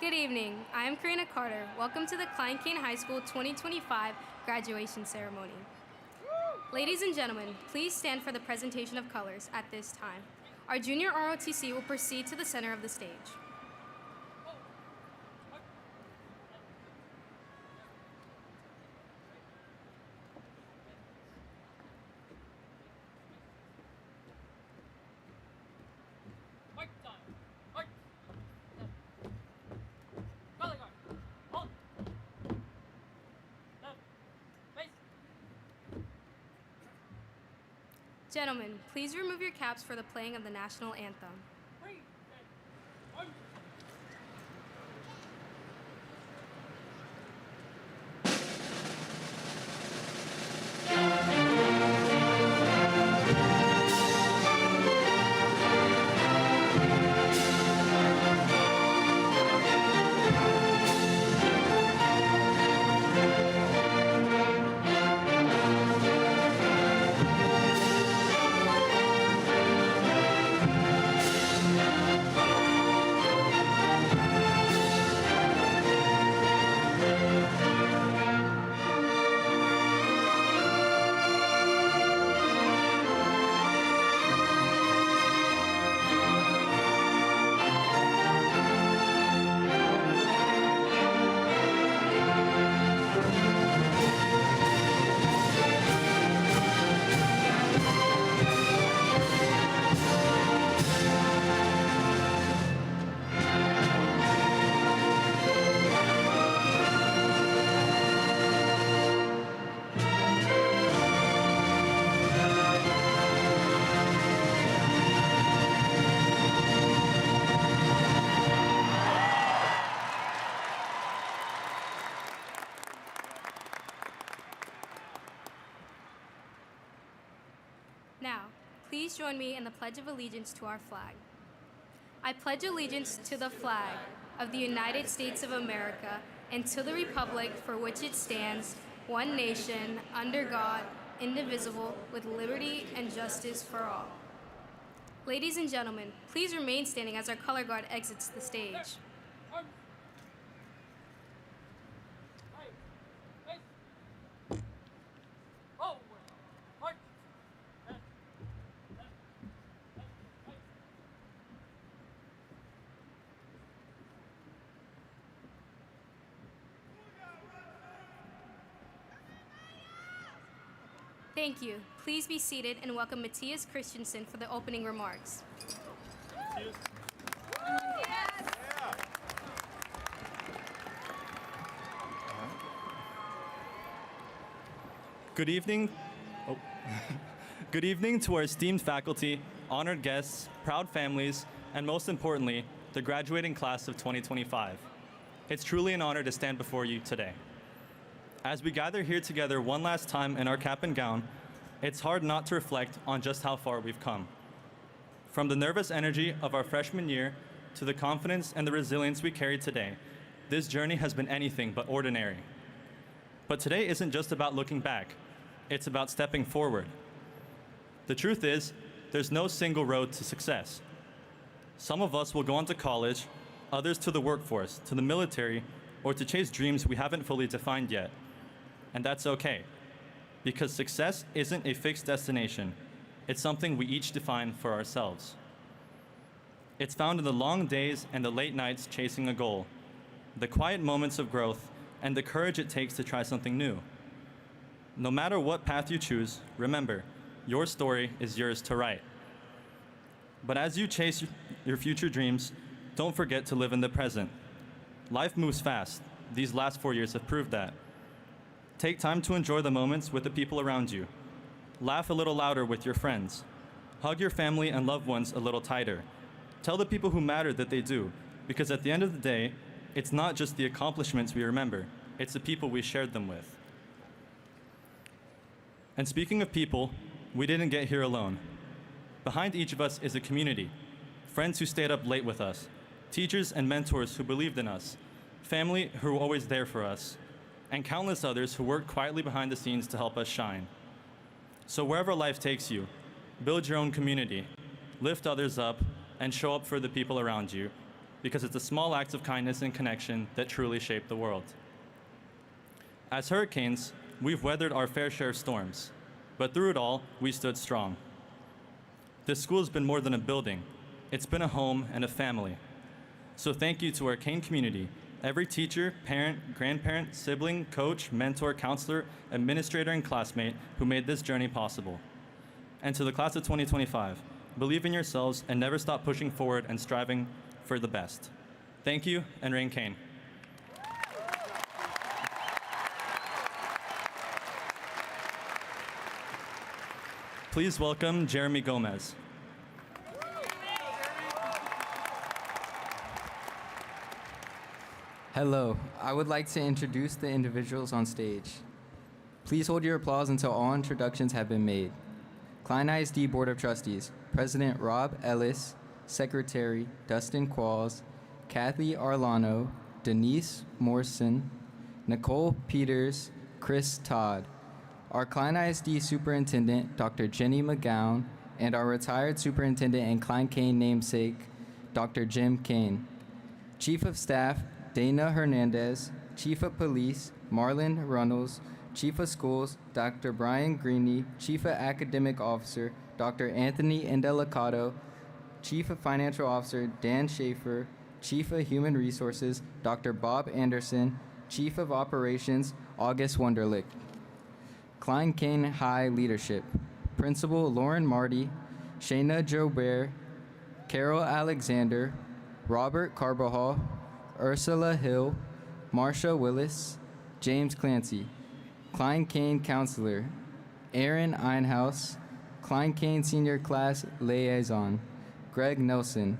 Good evening. I am Karina Carter. Welcome to the Klein High School 2025 graduation ceremony. Ladies and gentlemen, please stand for the presentation of colors at this time. Our junior ROTC will proceed to the center of the stage. Gentlemen, please remove your caps for the playing of the national anthem. Now, please join me in the Pledge of Allegiance to our flag. I pledge allegiance to the flag of the United States of America and to the republic for which it stands, one nation, under God, indivisible, with liberty and justice for all. Ladies and gentlemen, please remain standing as our color guard exits the stage. Thank you. Please be seated and welcome Matthias Christensen for the opening remarks. Good evening. Good evening to our esteemed faculty, honored guests, proud families, and most importantly, the graduating class of 2025. It's truly an honor to stand before you today. As we gather here together one last time in our cap and gown, it's hard not to reflect on just how far we've come. From the nervous energy of our freshman year to the confidence and the resilience we carry today, this journey has been anything but ordinary. But today isn't just about looking back, it's about stepping forward. The truth is, there's no single road to success. Some of us will go on to college, others to the workforce, to the military, or to chase dreams we haven't fully defined yet. And that's okay, because success isn't a fixed destination. It's something we each define for ourselves. It's found in the long days and the late nights chasing a goal, the quiet moments of growth, and the courage it takes to try something new. No matter what path you choose, remember, your story is yours to write. But as you chase your future dreams, don't forget to live in the present. Life moves fast. These last 4 years have proved that. Take time to enjoy the moments with the people around you. Laugh a little louder with your friends. Hug your family and loved ones a little tighter. Tell the people who matter that they do, because at the end of the day, it's not just the accomplishments we remember, it's the people we shared them with. And speaking of people, we didn't get here alone. Behind each of us is a community, friends who stayed up late with us, teachers and mentors who believed in us, family who were always there for us, and countless others who worked quietly behind the scenes to help us shine. So wherever life takes you, build your own community, lift others up, and show up for the people around you, because it's the small acts of kindness and connection that truly shape the world. As hurricanes, we've weathered our fair share of storms, but through it all, we stood strong. This school has been more than a building. It's been a home and a family. So thank you to our Cain community, every teacher, parent, grandparent, sibling, coach, mentor, counselor, administrator, and classmate who made this journey possible. And to the class of 2025, believe in yourselves and never stop pushing forward and striving for the best. Thank you, and reign Cain. Please welcome Jeremy Gomez. Hello, I would like to introduce the individuals on stage. Please hold your applause until all introductions have been made. Klein ISD Board of Trustees, President Rob Ellis, Secretary Dustin Qualls, Kathy Arlano, Denise Morrison, Nicole Peters, Chris Todd, our Klein ISD Superintendent, Dr. Jenny McGowan, and our retired Superintendent and Klein Cain namesake, Dr. Jim Cain. Chief of Staff, Dana Hernandez, Chief of Police, Marlon Runnels, Chief of Schools, Dr. Brian Greeny, Chief of Academic Officer, Dr. Anthony Indelicato, Chief of Financial Officer, Dan Schaefer, Chief of Human Resources, Dr. Bob Anderson, Chief of Operations, August Wunderlich. Klein Cain High Leadership, Principal Lauren Marty, Shayna Jobert, Carol Alexander, Robert Carbajal, Ursula Hill, Marsha Willis, James Clancy. Klein Cain Counselor, Aaron Einhaus, Klein Cain Senior Class Liaison, Greg Nelson.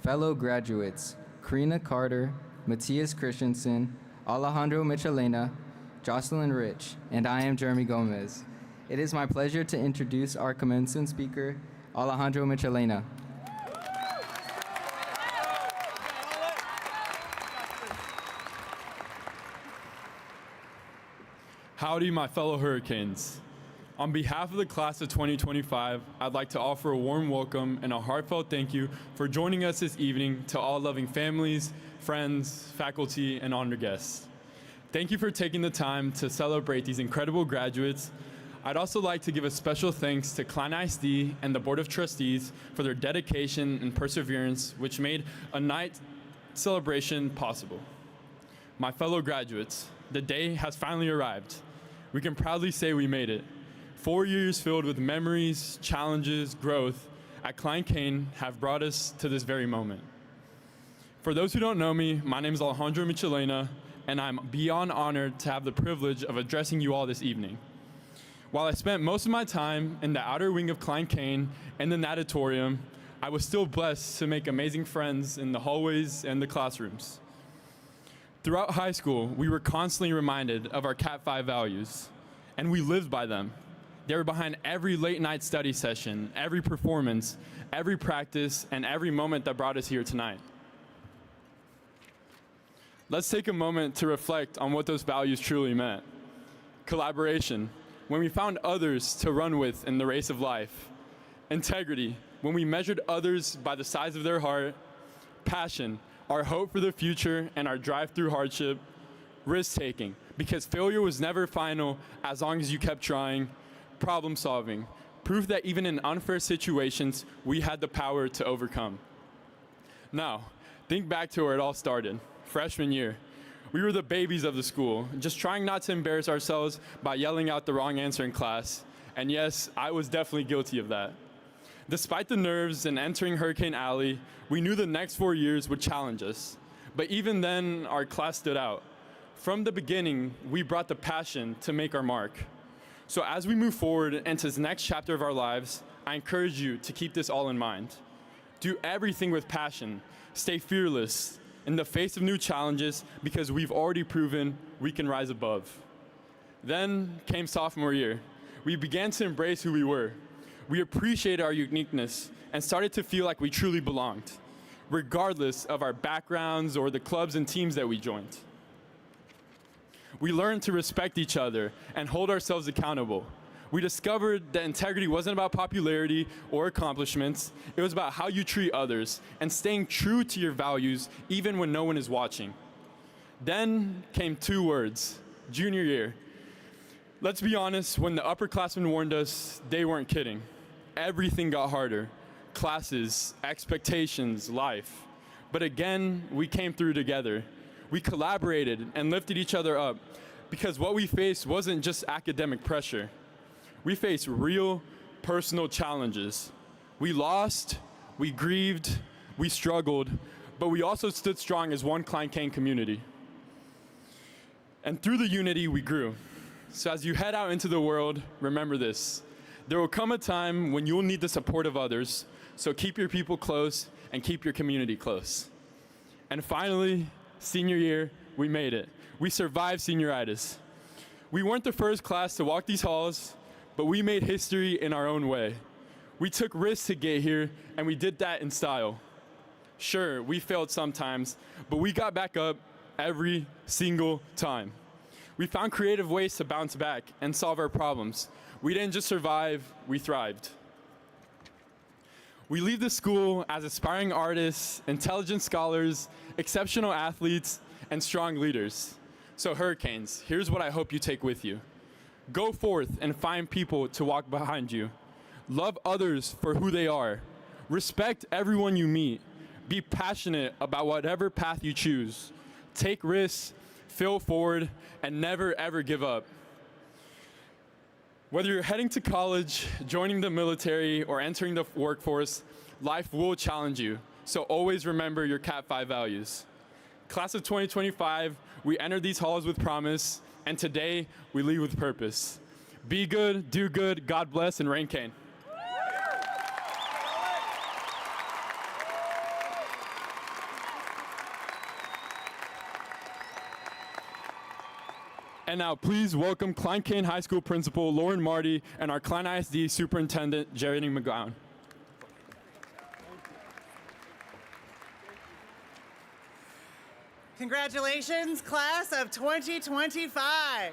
Fellow graduates, Karina Carter, Matthias Christensen, Alejandro Michelena, Jocelyn Rich, and I am Jeremy Gomez. It is my pleasure to introduce our commencement speaker, Alejandro Michelena. Howdy, my fellow Hurricanes. On behalf of the class of 2025, I'd like to offer a warm welcome and a heartfelt thank you for joining us this evening to all loving families, friends, faculty, and honored guests. Thank you for taking the time to celebrate these incredible graduates. I'd also like to give a special thanks to Klein ISD and the Board of Trustees for their dedication and perseverance, which made a night celebration possible. My fellow graduates, the day has finally arrived. We can proudly say we made it. 4 years filled with memories, challenges, growth at Klein Cain have brought us to this very moment. For those who don't know me, my name is Alejandro Michelena, and I'm beyond honored to have the privilege of addressing you all this evening. While I spent most of my time in the outer wing of Klein Cain and the natatorium, I was still blessed to make amazing friends in the hallways and the classrooms. Throughout high school, we were constantly reminded of our Cat 5 values, and we lived by them. They were behind every late night study session, every performance, every practice, and every moment that brought us here tonight. Let's take a moment to reflect on what those values truly meant. Collaboration, when we found others to run with in the race of life. Integrity, when we measured others by the size of their heart. Passion, our hope for the future and our drive through hardship. Risk-taking, because failure was never final as long as you kept trying. Problem solving, proof that even in unfair situations, we had the power to overcome. Now, think back to where it all started, freshman year. We were the babies of the school, just trying not to embarrass ourselves by yelling out the wrong answer in class. And yes, I was definitely guilty of that. Despite the nerves and entering Hurricane Alley, we knew the next 4 years would challenge us. But even then, our class stood out. From the beginning, we brought the passion to make our mark. So as we move forward into this next chapter of our lives, I encourage you to keep this all in mind. Do everything with passion. Stay fearless in the face of new challenges because we've already proven we can rise above. Then came sophomore year. We began to embrace who we were. We appreciated our uniqueness and started to feel like we truly belonged, regardless of our backgrounds or the clubs and teams that we joined. We learned to respect each other and hold ourselves accountable. we discovered that integrity wasn't about popularity or accomplishments. It was about how you treat others and staying true to your values even when no one is watching. Then came 2 words, junior year. Let's be honest, when the upperclassmen warned us, they weren't kidding. Everything got harder. Classes, expectations, life. But again, we came through together. We collaborated and lifted each other up because what we faced wasn't just academic pressure. We faced real personal challenges. We lost, we grieved, we struggled, but we also stood strong as one Klein-Cain community. And through the unity, we grew. So as you head out into the world, remember this. There will come a time when you'll need the support of others, so keep your people close and keep your community close. And finally, senior year, we made it. We survived senioritis. We weren't the first class to walk these halls, but we made history in our own way. We took risks to get here, and we did that in style. Sure, we failed sometimes, but we got back up every single time. We found creative ways to bounce back and solve our problems. We didn't just survive, we thrived. We leave the school as aspiring artists, intelligent scholars, exceptional athletes, and strong leaders. So Hurricanes, here's what I hope you take with you. Go forth and find people to walk behind you. Love others for who they are. Respect everyone you meet. Be passionate about whatever path you choose. Take risks, fail forward, and never ever give up. Whether you're heading to college, joining the military, or entering the workforce, life will challenge you. So always remember your Cat 5 values. Class of 2025, we entered these halls with promise, and today we leave with purpose. Be good, do good, God bless, and reign Cain. And now please welcome Klein-Cain High School Principal Lauren Marty and our Klein ISD Superintendent Jeremy McGowan. Congratulations, class of 2025.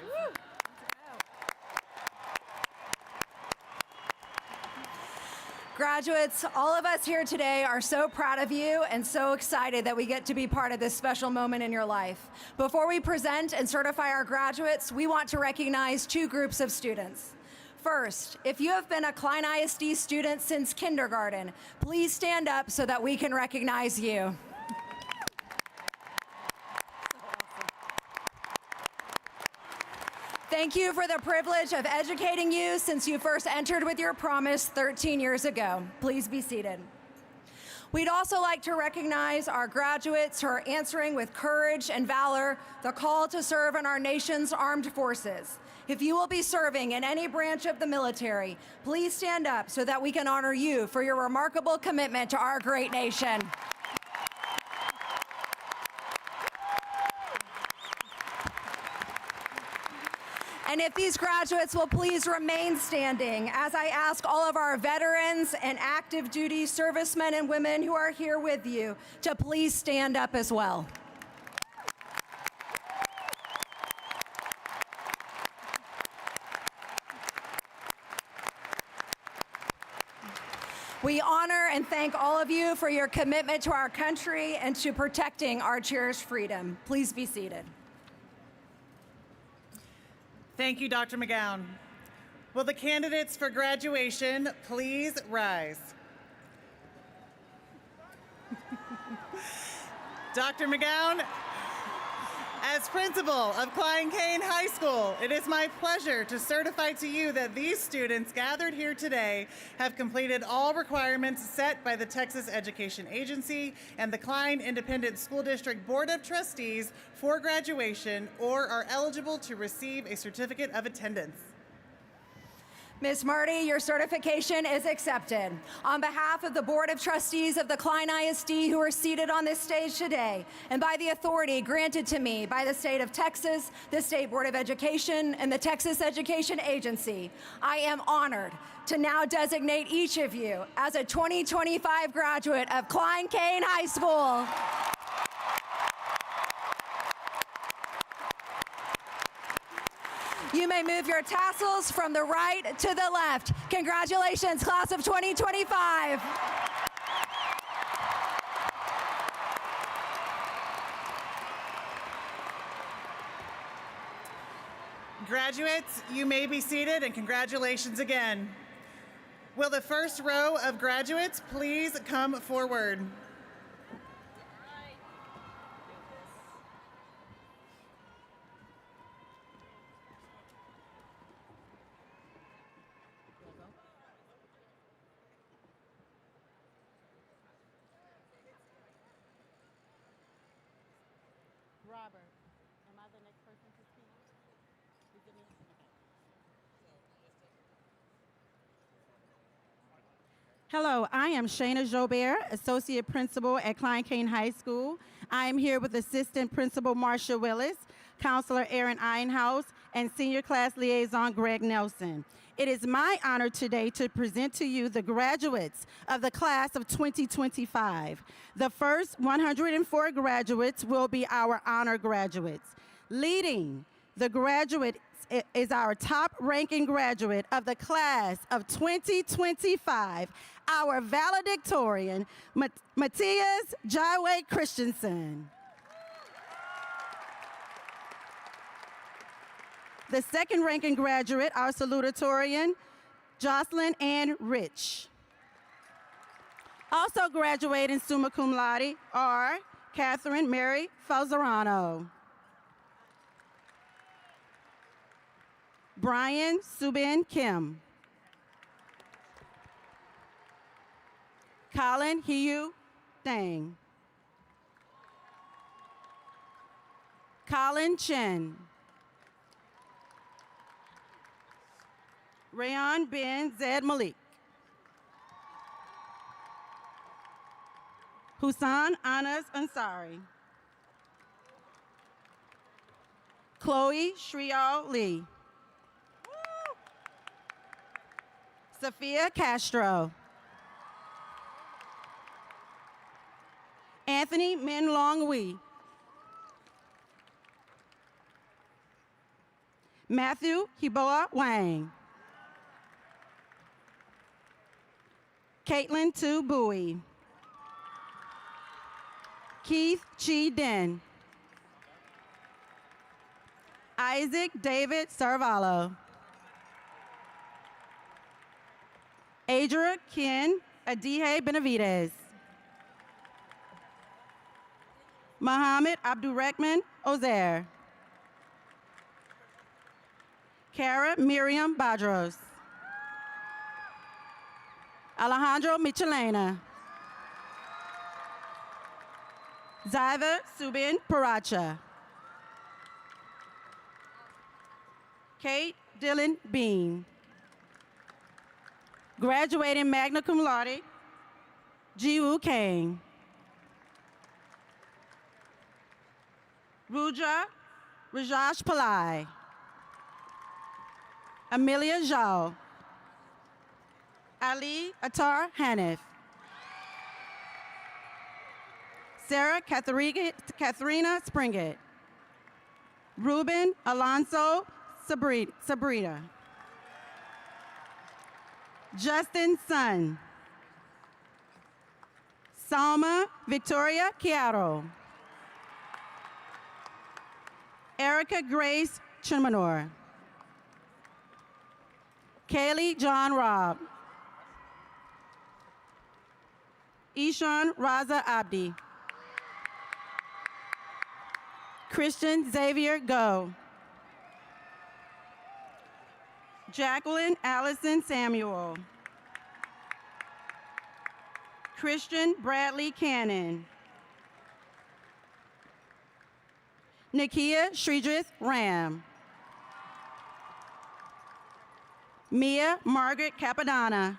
Graduates, all of us here today are so proud of you and so excited that we get to be part of this special moment in your life. Before we present and certify our graduates, we want to recognize 2 groups of students. First, if you have been a Klein ISD student since kindergarten, please stand up so that we can recognize you. Thank you for the privilege of educating you since you first entered with your promise 13 years ago. Please be seated. We'd also like to recognize our graduates who are answering with courage and valor the call to serve in our nation's armed forces. If you will be serving in any branch of the military, please stand up so that we can honor you for your remarkable commitment to our great nation. And if these graduates will please remain standing as I ask all of our veterans and active duty servicemen and women who are here with you to please stand up as well. We honor and thank all of you for your commitment to our country and to protecting our cherished freedom. Please be seated. Thank you, Dr. McGowan. Will the candidates for graduation please rise? Dr. McGowan, as principal of Klein-Cain High School, it is my pleasure to certify to you that these students gathered here today have completed all requirements set by the Texas Education Agency and the Klein Independent School District Board of Trustees for graduation or are eligible to receive a certificate of attendance. Ms. Marty, your certification is accepted. On behalf of the Board of Trustees of the Klein ISD who are seated on this stage today, and by the authority granted to me by the state of Texas, the State Board of Education, and the Texas Education Agency, I am honored to now designate each of you as a 2025 graduate of Klein-Cain High School. You may move your tassels from the right to the left. Congratulations, class of 2025. Graduates, you may be seated, and congratulations again. Will the first row of graduates please come forward? Robert, am I the next person to speak? Is it me? Hello, I am Shayna Jobert, Associate Principal at Klein Cain High School. I am here with Assistant Principal Marsha Willis, Counselor Aaron Einhaus, and Senior Class Liaison Greg Nelson. It is my honor today to present to you the graduates of the class of 2025. The first 104 graduates will be our honor graduates. Leading the graduate is our top-ranking graduate of the class of 2025, our valedictorian, Matthias Jaiwe Christensen. The second-ranking graduate, our salutatorian, Jocelyn Ann Rich. Also graduating summa cum laude are Catherine Mary Falzerano, Brian Subin Kim, Colin Hiu Dang, Colin Chen, Rayon bin Zed Malik, Husan Anas Ansari, Chloe Shrial Lee, Sophia Castro, Anthony Min Long Wee, Matthew Hiboa Wang, Caitlin Tu Bowie, Keith Chi Den, Isaac David Sarvallo, Adria Ken Adihe Benavides, Mohammed Abdurrahman Ozair, Kara Miriam Badros, Alejandro Michelena, Zyva Subin Paracha, Kate Dylan Bean, graduating magna cum laude, Jiwoo Kang, Ruja Rajesh Pillai, Amelia Zhao, Ali Attar Hanif, Sarah Katharina Springett, Ruben Alonso Sabrina, Justin Sun, Salma Victoria Chiaro, Erica Grace Chimanor, Kaylee John Robb, Ishan Raza Abdi, Christian Xavier Go, Jacqueline Allison Samuel, Christian Bradley Cannon, Nakia Sridrith Ram, Mia Margaret Capadonna,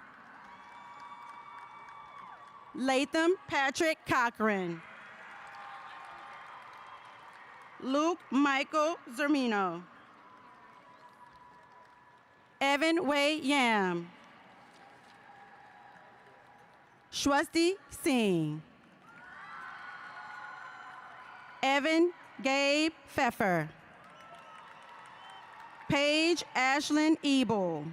Latham Patrick Cochran, Luke Michael Zermino, Evan Wei Yam, Shwasti Singh, Evan Gabe Pfeffer, Paige Ashlyn Ebel.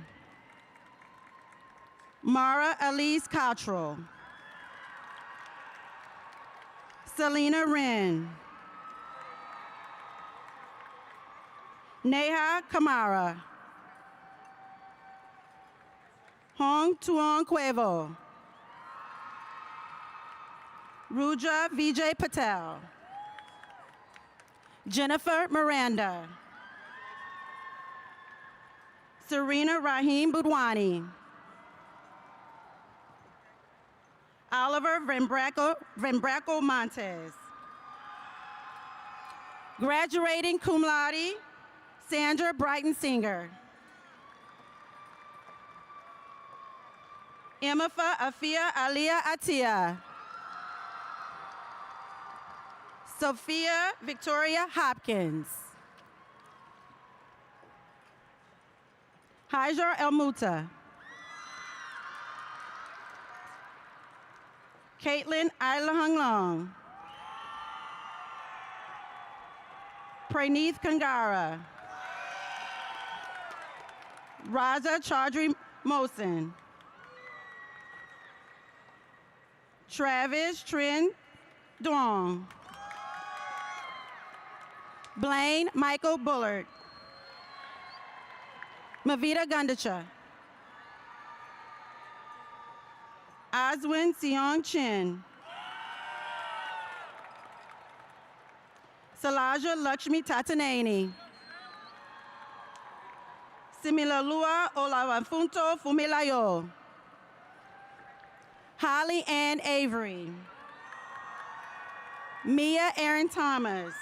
Mara Elise Cottrell. Selena Wren. Neha Kamara. Hong Tuong Cuevo. Ruja Vijay Patel. Jennifer Miranda. Serena Rahim Budwani. Oliver Vembraco Montes. Graduating cum laude, Sandra Brighton Singer. Emifa Afia Alia Atia. Sophia Victoria Hopkins. Hajar El Muta. Caitlin Ilahung Long. Praneeth Kangara. Raza Chaudhry Mosin. Travis Trin Duong. Blaine Michael Bullard. Mavita Gundacha. Aswin Seong Chin. Salaja Lakshmi Tatanani. Similalua Olawanfunto Fumilayo. Holly Ann Avery. Mia Aaron Thomas.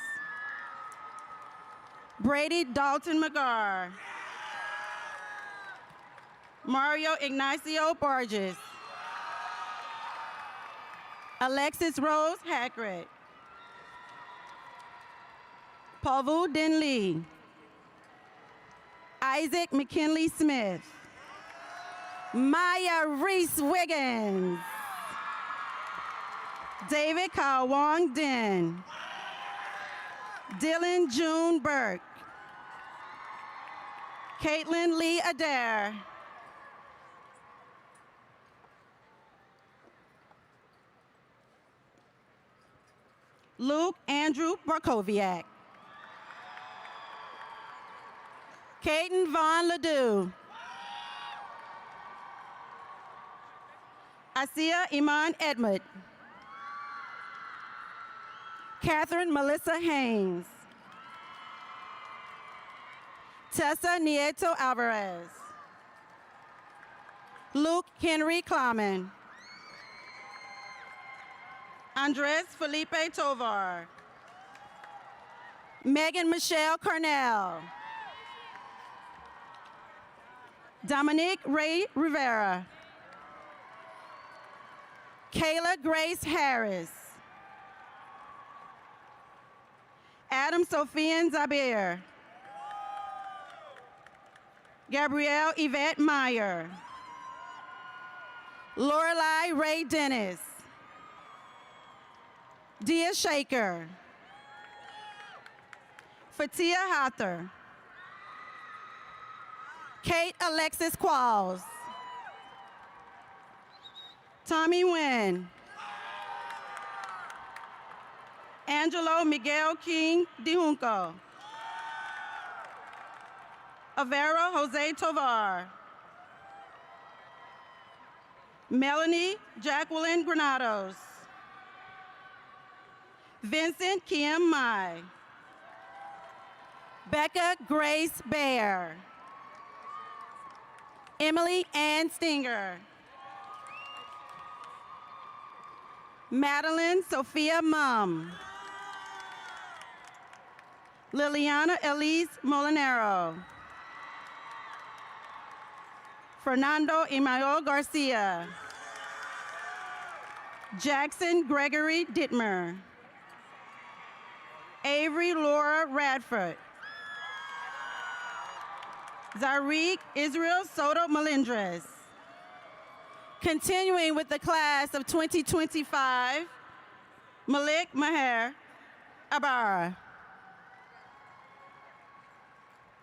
Brady Dalton McGar. Mario Ignacio Borges. Alexis Rose Hackett. Pavu Din Lee. Isaac McKinley Smith. Maya Reese Wiggins. David Kao Wong Din. Dylan June Burke. Caitlin Lee Adair. Luke Andrew Barkoviak. Caden Vaughn Ledoux. Asia Iman Edmund. Catherine Melissa Haynes. Tessa Nieto Alvarez. Luke Henry Klaman. Andres Felipe Tovar. Megan Michelle Cornell. Dominique Ray Rivera. Kayla Grace Harris. Adam Sophian Zabir. Gabrielle Yvette Meyer. Lorelei Ray Dennis. Dia Shaker. Fatia Hatter. Kate Alexis Qualls. Tommy Nguyen. Angelo Miguel King Dihunco. Avero Jose Tovar. Melanie Jacqueline Granados. Vincent Kim Mai. Becca Grace Bear. Emily Ann Stinger. Madeline Sophia Mum. Liliana Elise Molinero. Fernando Imael Garcia. Jackson Gregory Dittmer. Avery Laura Radford. Zarik Israel Soto Melendres. Continuing with the class of 2025, Malik Maher Abara.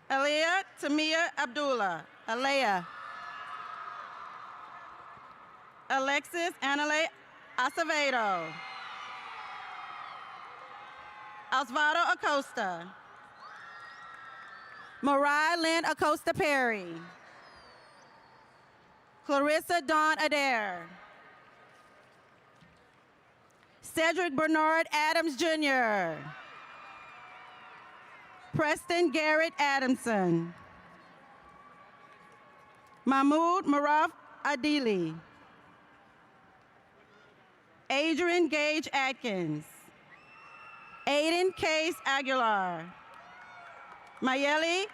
Alea Tamia Abdullah. Alea. Alexis Anale Acevedo. Osvaldo Acosta. Mariah Lynn Acosta Perry. Clarissa Dawn Adair. Cedric Bernard Adams Jr. Preston Garrett Adamson. Mahmoud Maraf Adili. Adrian Gage Atkins. Aiden Case Aguilar. Mayeli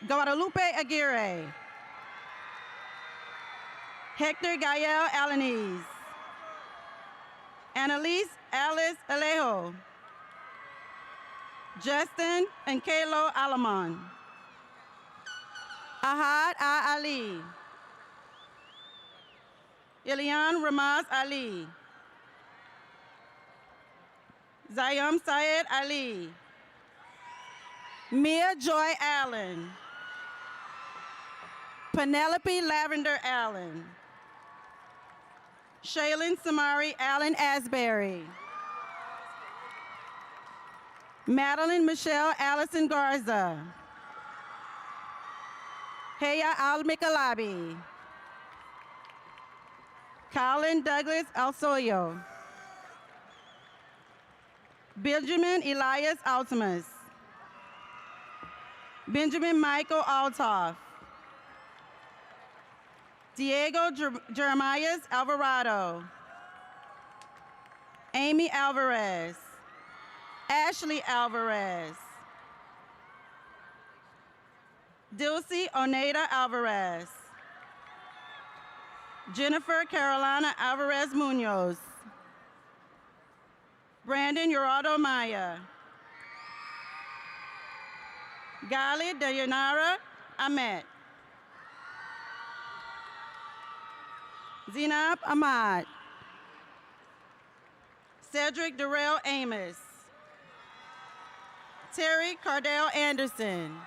Guadalupe Aguirre. Hector Gael Alanis. Annalise Alice Alejo. Justin and Kalo Alamon. Ahad Ali. Ilian Ramaz Ali. Zayam Syed Ali. Mia Joy Allen. Penelope Lavender Allen. Shaylin Samari Allen Asbury. Madeline Michelle Allison Garza. Heya Al-Mikalabi. Colin Douglas Alsoyo. Benjamin Elias Altimus. Benjamin Michael Altoff. Diego Jeremias Alvarado. Amy Alvarez. Ashley Alvarez. Dulcie Oneida Alvarez. Jennifer Carolina Alvarez Munoz. Brandon Gerardo Maya. Gali Dayanara Ahmed. Zinab Ahmad. Cedric Darrell Amos. Terry Cardell Anderson.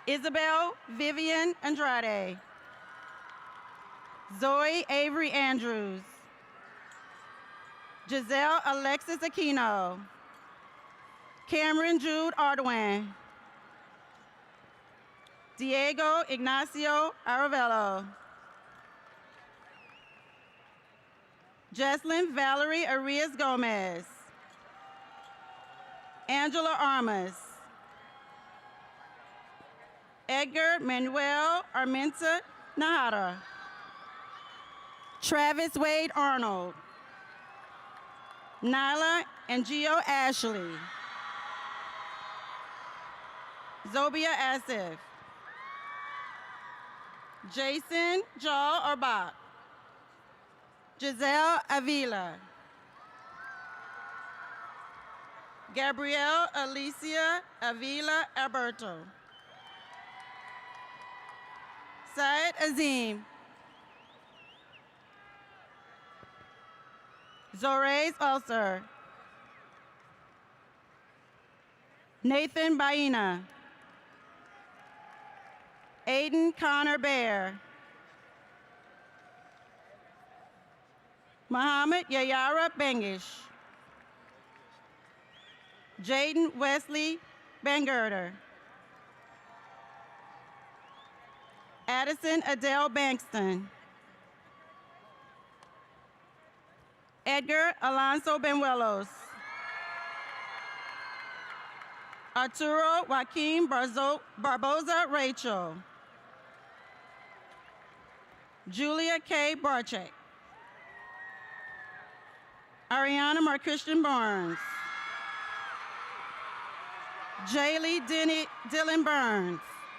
Isabel Vivian Andrade. Zoe Avery Andrews. Giselle Alexis Aquino. Cameron Jude Ardoin. Diego Ignacio Aravello. Jesslyn Valerie Arias Gomez. Angela Armas. Edgar Manuel Armenta Nahara. Travis Wade Arnold. Nyla and Gio Ashley. Zobia Asif. Jason Jaw Orbach. Giselle Avila. Gabrielle Alicia Avila Alberto. Syed Azim. Zorays Ulcer. Nathan Baina. Aiden Connor Bear. Muhammad Yayara Bengish. Jaden Wesley Bangurter. Addison Adele Bankston. Edgar Alonso Benuelos. Arturo Joaquin Barboza Rachel. Julia K. Barchek. Ariana Marchristian Barnes. Jaylee Dylan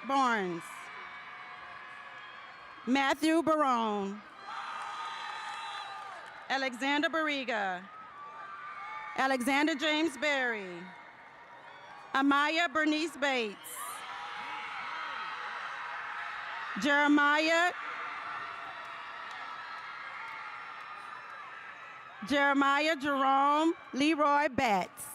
Barnes. Matthew Barone. Alexander Barriga. Alexander James Berry. Amaya Bernice Bates. Jeremiah Jerome Leroy Betts.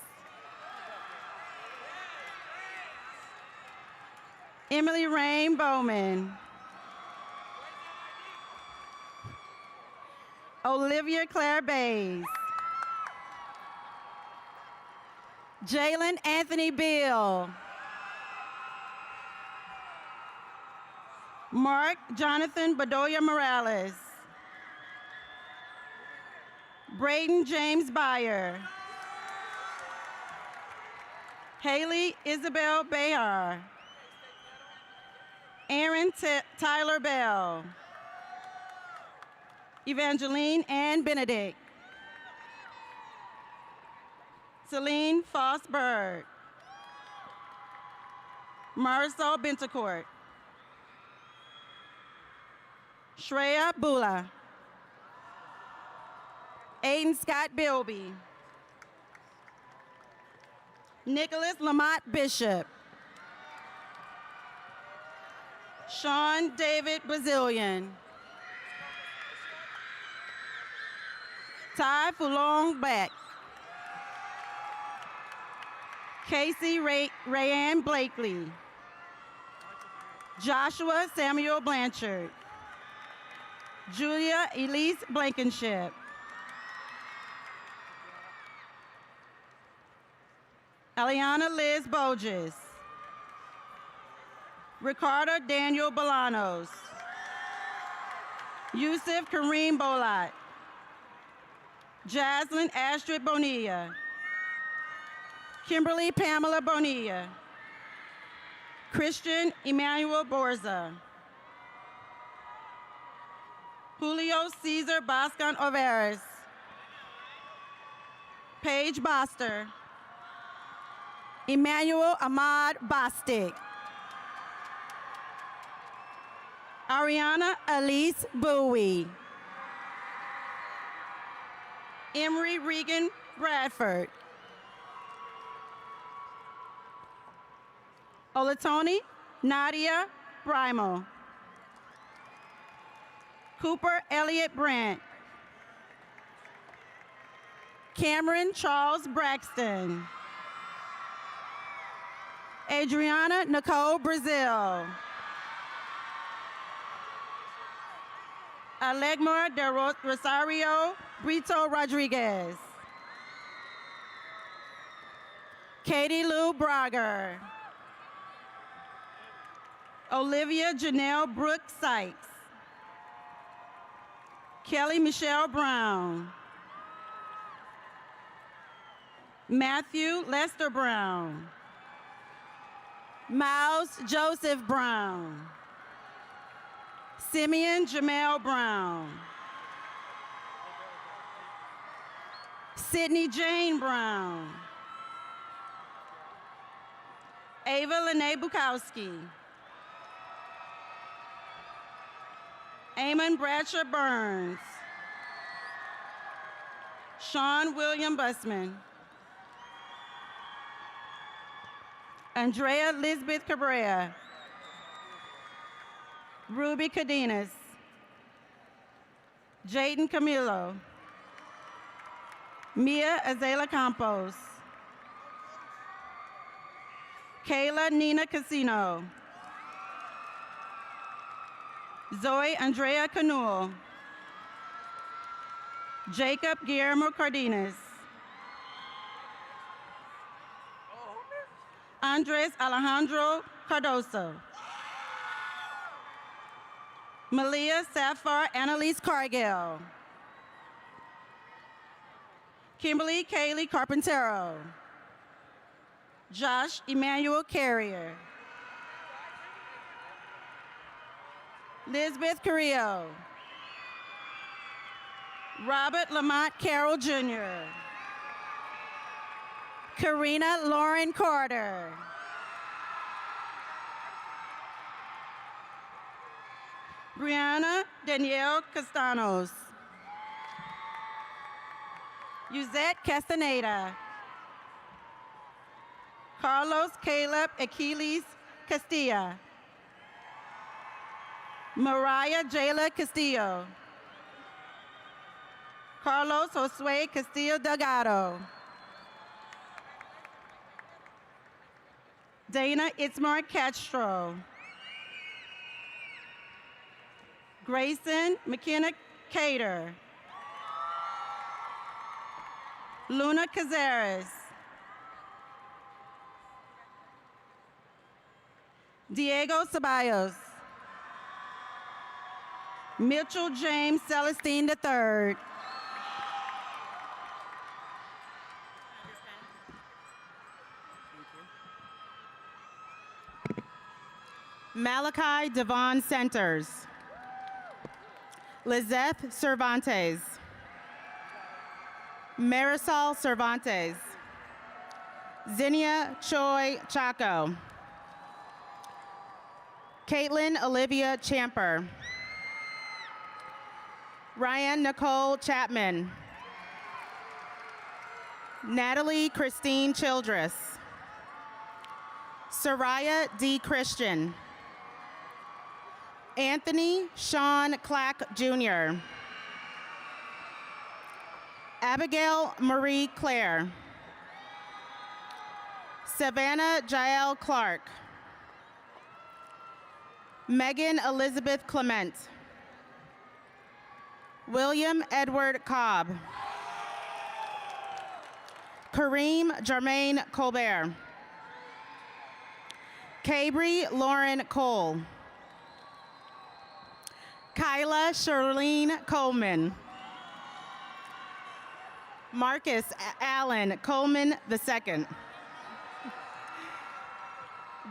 Emily Rain Bowman. Olivia Claire Bays. Jalen Anthony Bill. Mark Jonathan Bedoya Morales. Braden James Byer. Haley Isabel Behar. Aaron Tyler Bell. Evangeline Ann Benedict. Celine Fossberg. Marisol Bentecourt. Shreya Bula. Aiden Scott Bilby. Nicholas Lamont Bishop. Sean David Bazillion. Ty Fulong Beck. Casey Rayanne Blakely. Joshua Samuel Blanchard. Julia Elise Blankenship. Eliana Liz Boges. Ricardo Daniel Bolanos. Yusuf Kareem Bolat. Jaslyn Astrid Bonilla. Kimberly Pamela Bonilla. Christian Emmanuel Borza. Julio Cesar Boscan Overes. Paige Boster. Emmanuel Ahmad Bostic. Ariana Elise Bowie. Emery Regan Bradford. Olatoni Nadia Brimo. Cooper Elliott Brandt. Cameron Charles Braxton. Adriana Nicole Brazil. Alegmar de Rosario Brito Rodriguez. Katie Lou Brager. Olivia Janelle Brooke Sykes. Kelly Michelle Brown. Matthew Lester Brown. Miles Joseph Brown. Simeon Jamel Brown. Sydney Jane Brown. Ava Lene Bukowski. Eamon Bradshaw Burns. Sean William Busman. Andrea Lisbeth Cabrera. Ruby Cadenas. Jaden Camilo. Mia Azela Campos. Kayla Nina Casino. Zoe Andrea Canul. Jacob Guillermo Cardenas. Andres Alejandro Cardoso. Malia Safar Annalise Cargill. Kimberly Kaylee Carpintero. Josh Emmanuel Carrier. Lisbeth Carrillo. Robert Lamont Carroll Jr. Karina Lauren Carter. Brianna Danielle Castanos. Yuzette Castaneda. Carlos Caleb Achilles Castilla. Mariah Jayla Castillo. Carlos Josue Castillo Delgado. Dana Itzmar Castro. Grayson McKenna Cater. Luna Cazares. Diego Ceballos. Mitchell James Celestine III. Malachi Devon Centers. Lizeth Cervantes. Marisol Cervantes. Zinnia Choi Chaco. Caitlin Olivia Champer. Ryan Nicole Chapman. Natalie Christine Childress. Soraya D. Christian. Anthony Sean Clack Jr. Abigail Marie Claire. Savannah Jael Clark. Megan Elizabeth Clement. William Edward Cobb. Kareem Jermaine Colbert. Cabry Lauren Cole. Kyla Charlene Coleman. Marcus Allen Coleman II.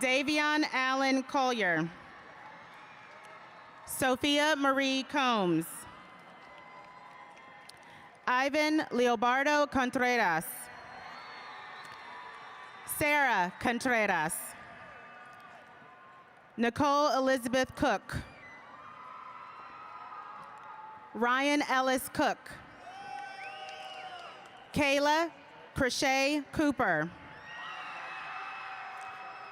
Davion Allen Collier. Sophia Marie Combs. Ivan Leobardo Contreras. Sarah Contreras. Nicole Elizabeth Cook. Ryan Ellis Cook. Kayla Crochet Cooper.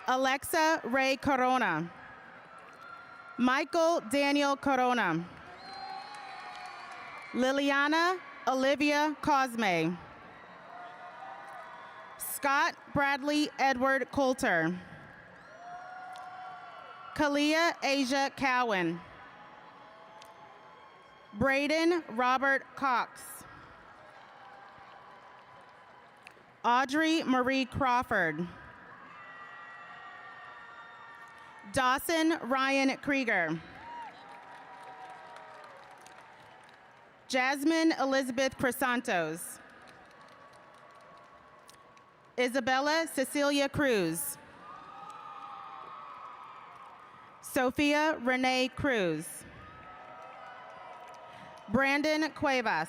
Alexa Ray Corona. Michael Daniel Corona. Liliana Olivia Cosme. Scott Bradley Edward Coulter. Kalia Asia Cowan. Braden Robert Cox. Audrey Marie Crawford. Dawson Ryan Krieger. Jasmine Elizabeth Crisantos. Isabella Cecilia Cruz. Sophia Renee Cruz. Brandon Cuevas.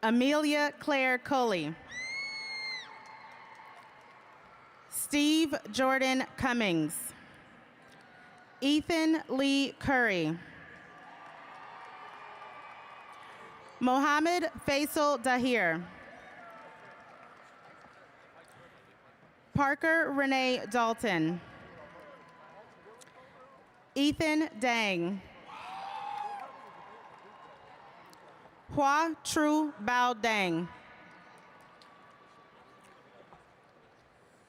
Amelia Claire Coley. Steve Jordan Cummings. Ethan Lee Curry. Mohammed Faisal Dahir. Parker Renee Dalton. Ethan Dang. Hua Tru Bao Dang.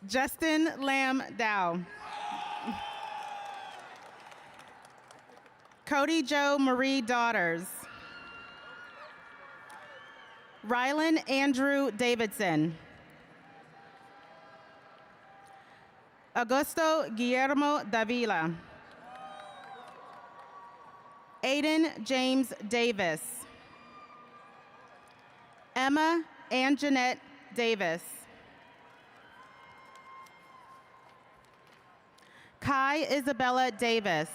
Justin Lam Dow. Cody Joe Marie Daughters. Rylan Andrew Davidson. Augusto Guillermo Davila. Aiden James Davis. Emma Anjanette Davis. Kai Isabella Davis.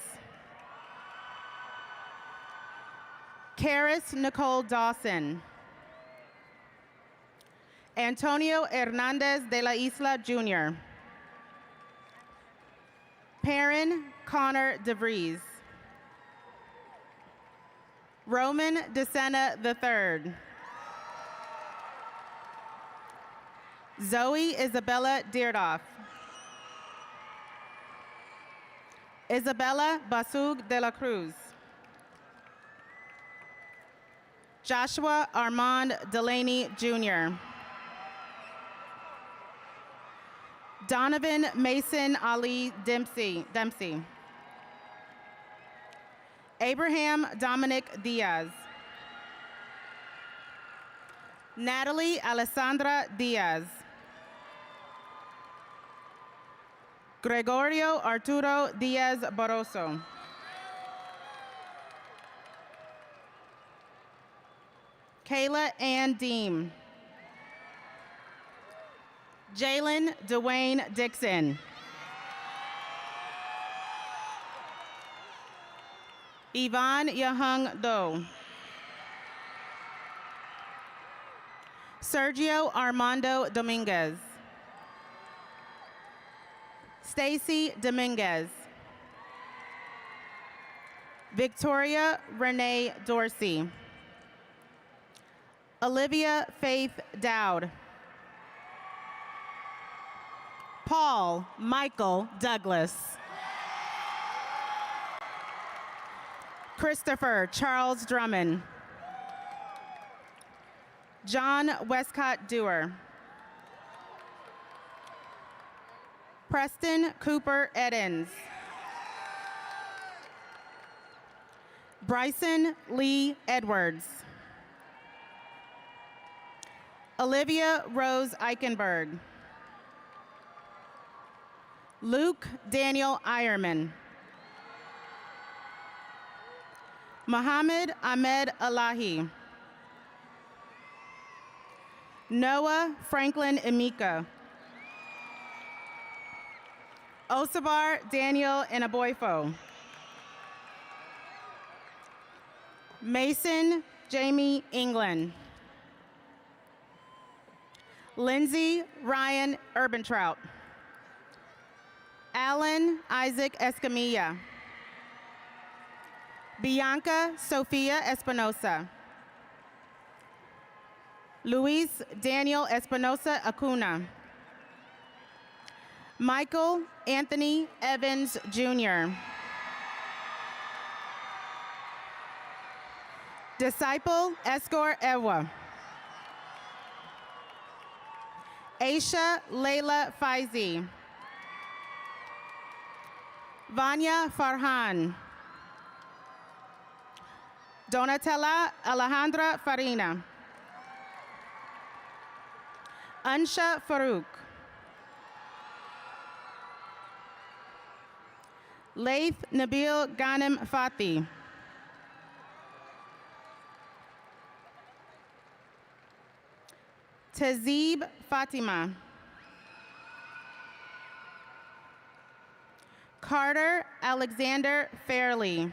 Karis Nicole Dawson. Antonio Hernandez de la Isla Jr. Perrin Connor DeVries. Roman DeSena III. Zoe Isabella Deardoff. Isabella Basug de la Cruz. Joshua Armand Delaney, Jr. Donovan Mason Ali Dempsey. Abraham Dominic Diaz. Natalie Alessandra Diaz. Gregorio Arturo Diaz Barroso. Kayla Ann Deem. Jalen Dwayne Dixon. Yvonne Yahung Do. Sergio Armando Dominguez. Stacy Dominguez. Victoria Renee Dorsey. Olivia Faith Dowd. Paul Michael Douglas. Christopher Charles Drummond. John Westcott Dewar. Preston Cooper Edens. Bryson Lee Edwards. Olivia Rose Eichenberg. Luke Daniel Ironman. Mohammed Ahmed Alahi. Noah Franklin Emeka. Osabar Daniel Inaboifo. Mason Jamie England. Lindsay Ryan Urbantrout. Alan Isaac Escamilla. Bianca Sofia Espinosa. Luis Daniel Espinosa Acuna. Michael Anthony Evans Jr. Disciple Escor Ewa. Aisha Layla Faizi. Vanya Farhan. Donatella Alejandra Farina. Ansha Farouk. Laith Nabil Ghanem Fati. Tazib Fatima. Carter Alexander Fairley.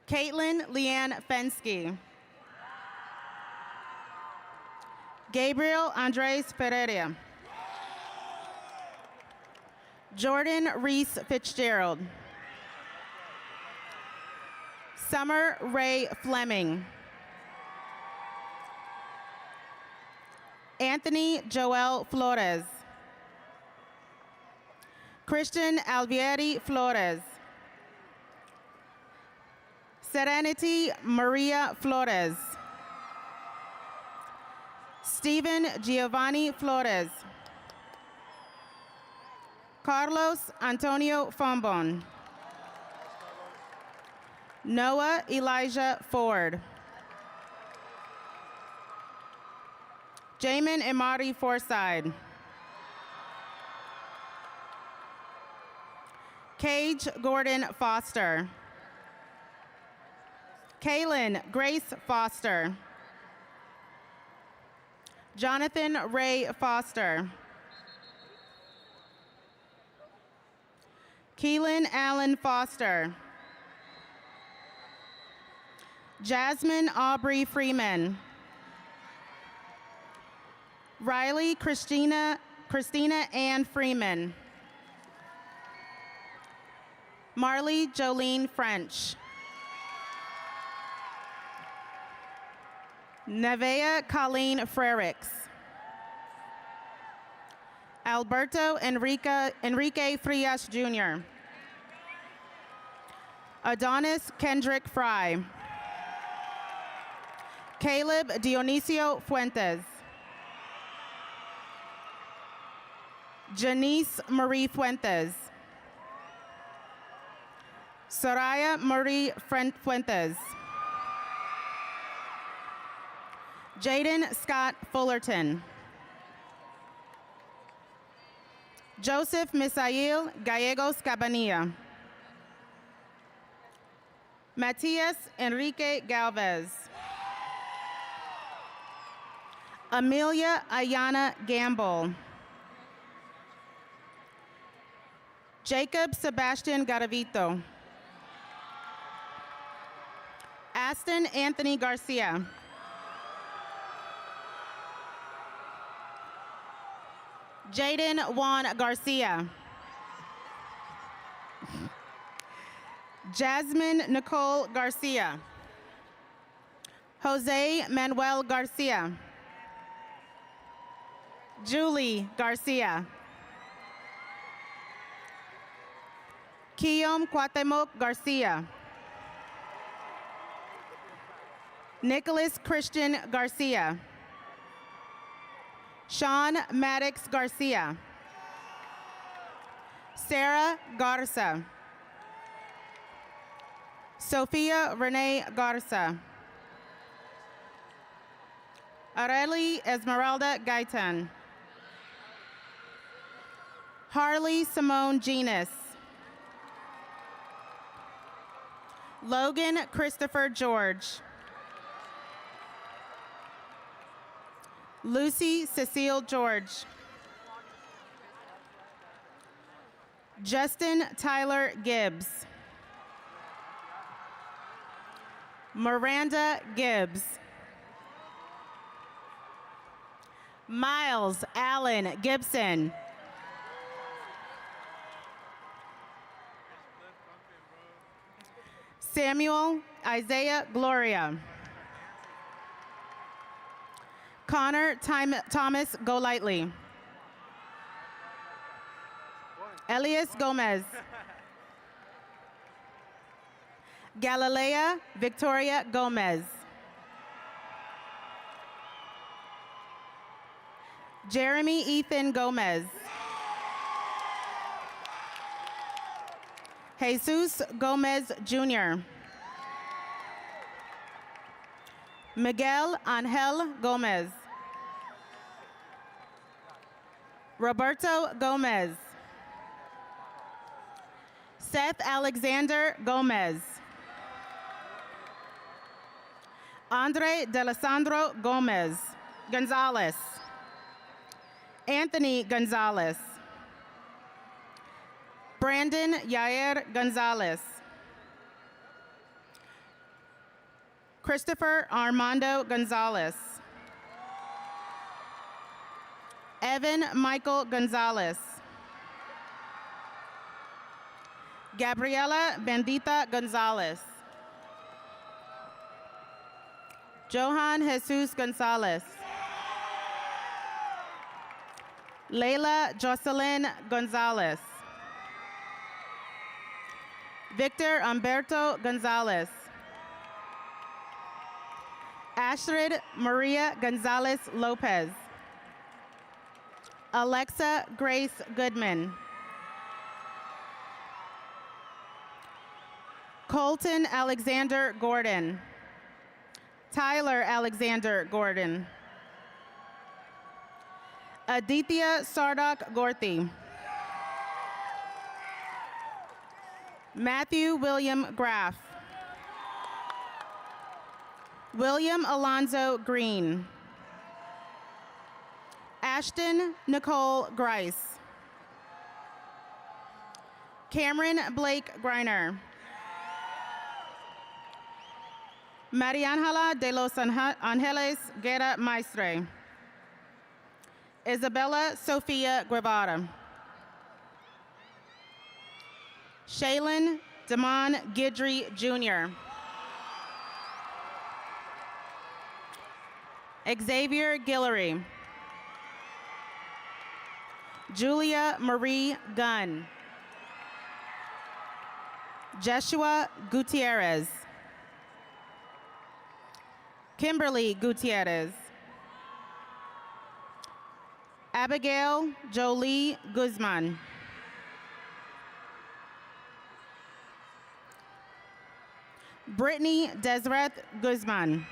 Caitlin Leanne Fensky. Gabriel Andres Ferreira. Jordan Reese Fitzgerald. Summer Ray Fleming. Anthony Joel Flores. Christian Alvieri Flores. Serenity Maria Flores. Stephen Giovanni Flores. Carlos Antonio Fombon. Noah Elijah Ford. Jamin Imari Forside. Cage Gordon Foster. Kaylin Grace Foster. Jonathan Ray Foster. Keelan Allen Foster. Jasmine Aubrey Freeman. Riley Christina Ann Freeman. Marley Jolene French. Nevea Colleen Frericks. Alberto Enrique Frias Jr. Adonis Kendrick Fry. Caleb Dionisio Fuentes. Janice Marie Fuentes. Soraya Marie Fuentes. Jaden Scott Fullerton. Joseph Misael Gallegos Cabanilla. Matias Enrique Galvez. Amelia Ayana Gamble. Jacob Sebastian Garavito. Aston Anthony Garcia. Jaden Juan Garcia. Jasmine Nicole Garcia. Jose Manuel Garcia. Julie Garcia. Kiyom Cuauhtemoc Garcia. Nicholas Christian Garcia. Sean Maddox Garcia. Sarah Garza. Sophia Renee Garza. Areli Esmeralda Gaitan. Harley Simone Genus. Logan Christopher George. Lucy Cecile George. Justin Tyler Gibbs. Miranda Gibbs. Miles Allen Gibson. Samuel Isaiah Gloria. Connor Thomas Golightly. Elias Gomez. Galilea Victoria Gomez. Jeremy Ethan Gomez. Jesus Gomez Jr. Miguel Angel Gomez. Roberto Gomez. Seth Alexander Gomez. Andre D'Alessandro Gomez. Gonzalez. Anthony Gonzalez. Brandon Yair Gonzalez. Christopher Armando Gonzalez. Evan Michael Gonzalez. Gabriela Bendita Gonzalez. Johan Jesus Gonzalez. Leila Jocelyn Gonzalez. Victor Humberto Gonzalez. Astrid Maria Gonzalez Lopez. Alexa Grace Goodman. Colton Alexander Gordon. Tyler Alexander Gordon. Aditya Sardak Gorthy. Matthew William Graff. William Alonzo Green. Ashton Nicole Grice. Cameron Blake Griner. Mariangela de los Angeles Guerra Maestre. Isabella Sofia Guevara. Shaylin Damon Gidry Jr. Xavier Guillory. Julia Marie Gunn. Joshua Gutierrez. Kimberly Gutierrez. Abigail Jolie Guzman. Brittany Deseret Guzman.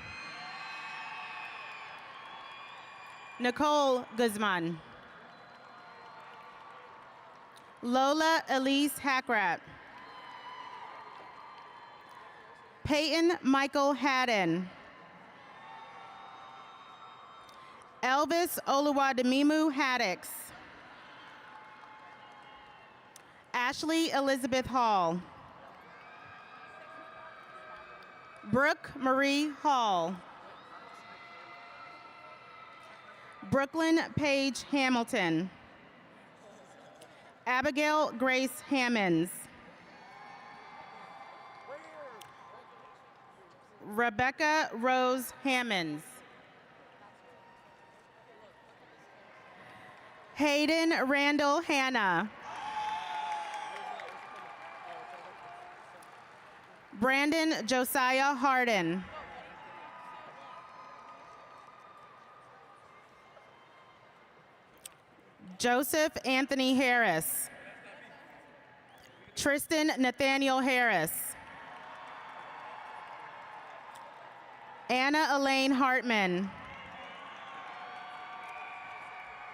Nicole Guzman. Lola Elise Hackrat. Peyton Michael Haddon. Elvis Oluwademimu Haddix. Ashley Elizabeth Hall. Brooke Marie Hall. Brooklyn Paige Hamilton. Abigail Grace Hammonds. Rebecca Rose Hammonds. Hayden Randall Hanna. Brandon Josiah Harden. Joseph Anthony Harris. Tristan Nathaniel Harris. Anna Elaine Hartman.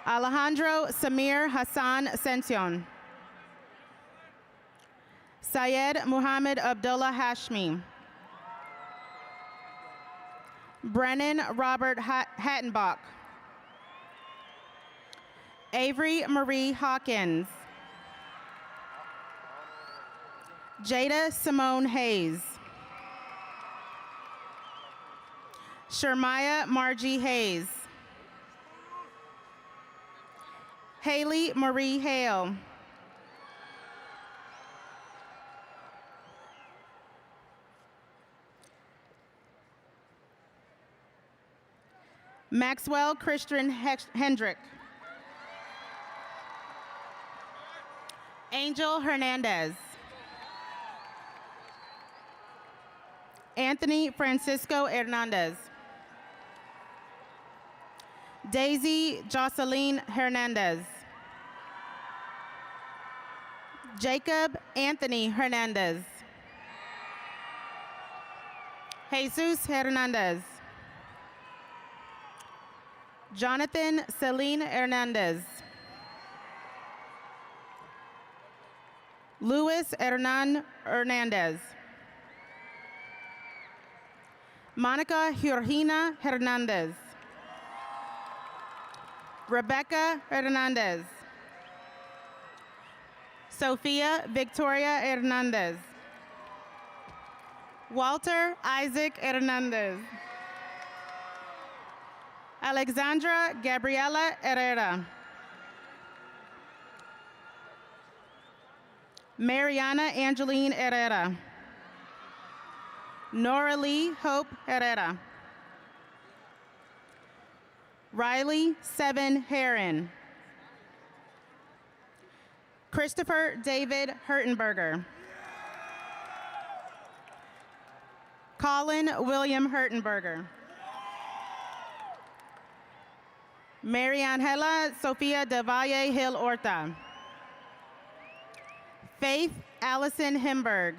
Alejandro Samir Hassan Ascension. Syed Muhammad Abdullah Hashmi. Brennan Robert Hattenbach. Avery Marie Hawkins. Jada Simone Hayes. Shermaya Margie Hayes. Haley Marie Hale. Maxwell Christian Hendrick. Angel Hernandez. Anthony Francisco Hernandez. Daisy Jocelyn Hernandez. Jacob Anthony Hernandez. Jesus Hernandez. Jonathan Celine Hernandez. Luis Hernan Hernandez. Monica Georgina Hernandez. Rebecca Hernandez. Sofia Victoria Hernandez. Walter Isaac Hernandez. Alexandra Gabriela Herrera. Mariana Angeline Herrera. Nora Lee Hope Herrera. Riley Seven Heron. Christopher David Hurtenberger. Colin William Hurtenberger. Mariangela Sofia de Valle Hill Orta. Faith Allison Himberg.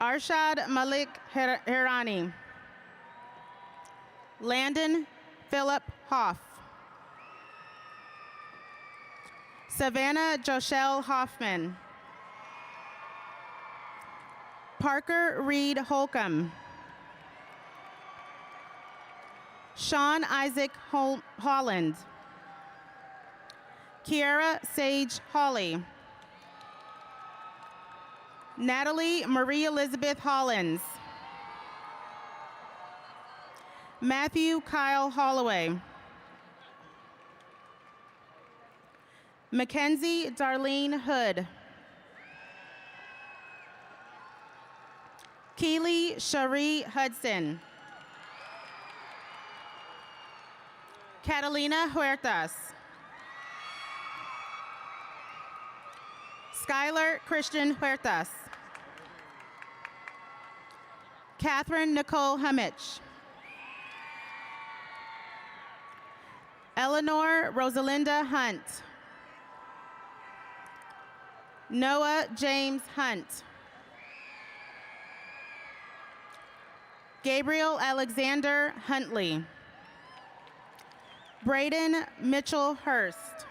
Arshad Malik Hirani. Landon Philip Hoff. Savannah Joshelle Hoffman. Parker Reed Holcomb. Sean Isaac Holland. Kiara Sage Hawley. Natalie Marie Elizabeth Hollins. Matthew Kyle Holloway. Mackenzie Darlene Hood. Keely Cherie Hudson. Catalina Huertas. Skylar Christian Huertas. Catherine Nicole Hamich. Eleanor Rosalinda Hunt. Noah James Hunt. Gabriel Alexander Huntley. Braden Mitchell Hurst.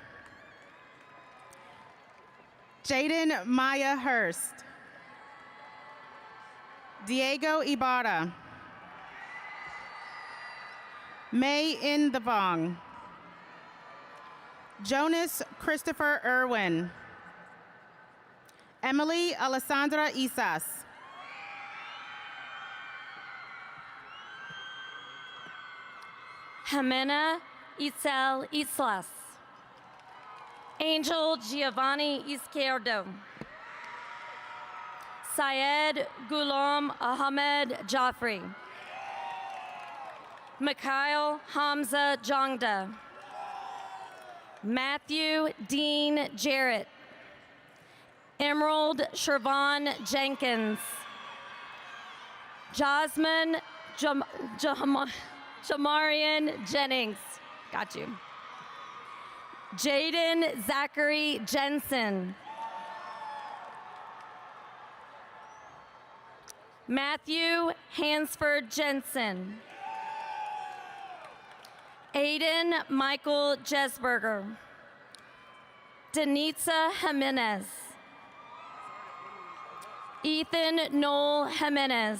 Jaden Maya Hurst. Diego Ibarra. May Indavong. Jonas Christopher Irwin. Emily Alessandra Isas. Jimena Itzel Islas. Angel Giovanni Izquierdo. Syed Ghulam Ahmed Jaffrey. Mikhail Hamza Jongda. Matthew Dean Jarrett. Emerald Shervon Jenkins. Jasmine Jamarian Jennings. Got you. Jaden Zachary Jensen. Matthew Hansford Jensen. Aiden Michael Jesberger. Denitza Jimenez. Ethan Noel Jimenez.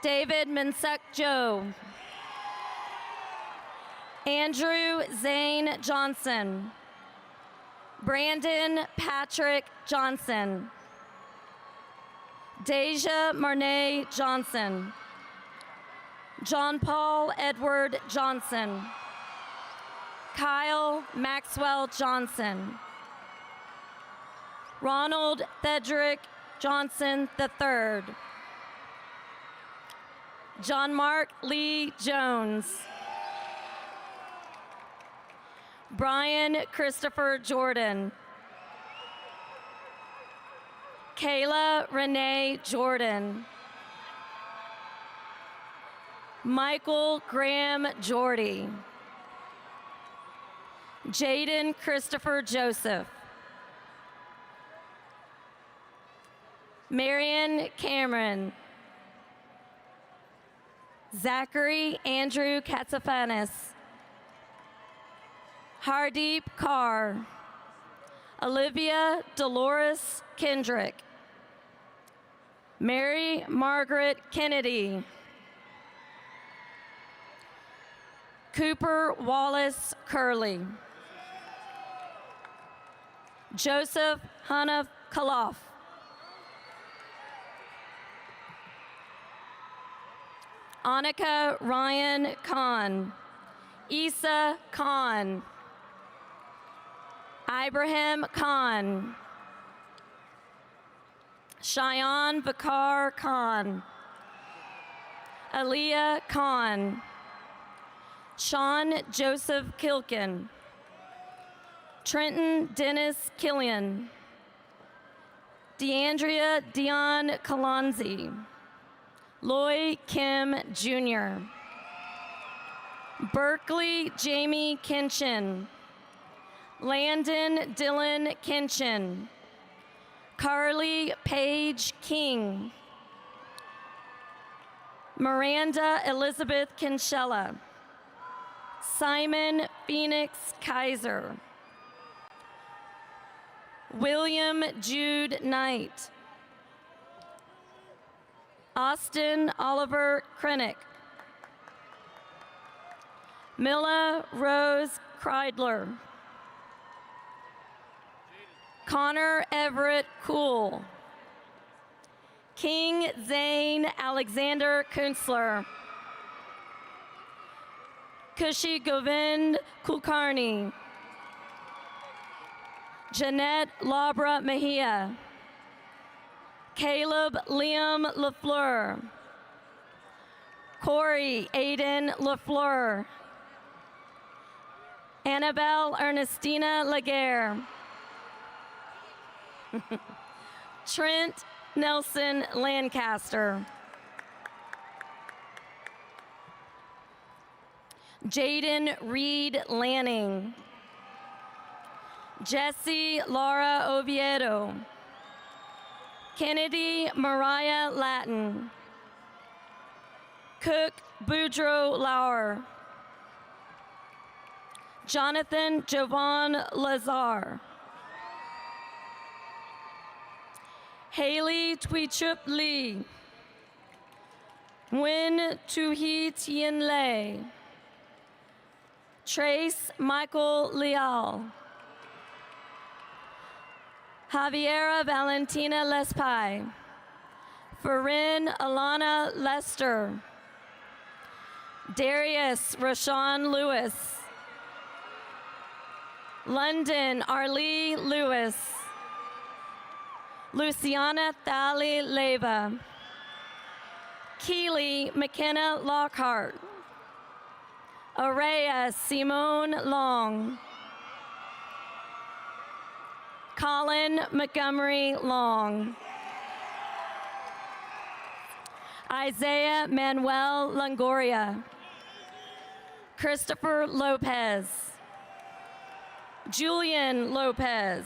David Minsuk Joe. Andrew Zane Johnson. Brandon Patrick Johnson. Deja Marnay Johnson. John Paul Edward Johnson. Kyle Maxwell Johnson. Ronald Thedrick Johnson III. John Mark Lee Jones. Brian Christopher Jordan. Kayla Renee Jordan. Michael Graham Jordy. Jaden Christopher Joseph. Marion Cameron. Zachary Andrew Katsafanis. Hardeep Kaur. Olivia Dolores Kendrick. Mary Margaret Kennedy. Cooper Wallace Curley. Joseph Hanaf Kaloff. Annika Ryan Khan. Isa Khan. Ibrahim Khan. Cheyenne Bakar Khan. Aaliyah Khan. Sean Joseph Kilkin. Trenton Dennis Killian. DeAndrea Dion Kalonzi. Loy Kim Jr. Berkeley Jamie Kinchin. Landon Dylan Kinchin. Carly Paige King. Miranda Elizabeth Kinchella. Simon Phoenix Kaiser. William Jude Knight. Austin Oliver Krennick. Milla Rose Kreidler. Connor Everett Cool. King Zane Alexander Kunstler. Kushi Govind Kulkarni. Jeanette Labra Mejia. Caleb Liam LaFleur. Corey Aiden LaFleur. Annabelle Ernestina Laguerre. Trent Nelson Lancaster. Jaden Reed Lanning. Jesse Laura Oviedo. Kennedy Mariah Latin. Cook Boudreaux Lauer. Jonathan Jovan Lazar. Haley Tweechup Lee. Nguyen Tu-hee Tien Lei. Trace Michael Leal. Javiera Valentina Lespai. Farin Alana Lester. Darius Rashawn Lewis. London Arlie Lewis. Luciana Thali Leva. Keely McKenna Lockhart. Araya Simone Long. Colin Montgomery Long. Isaiah Manuel Longoria. Christopher Lopez. Julian Lopez.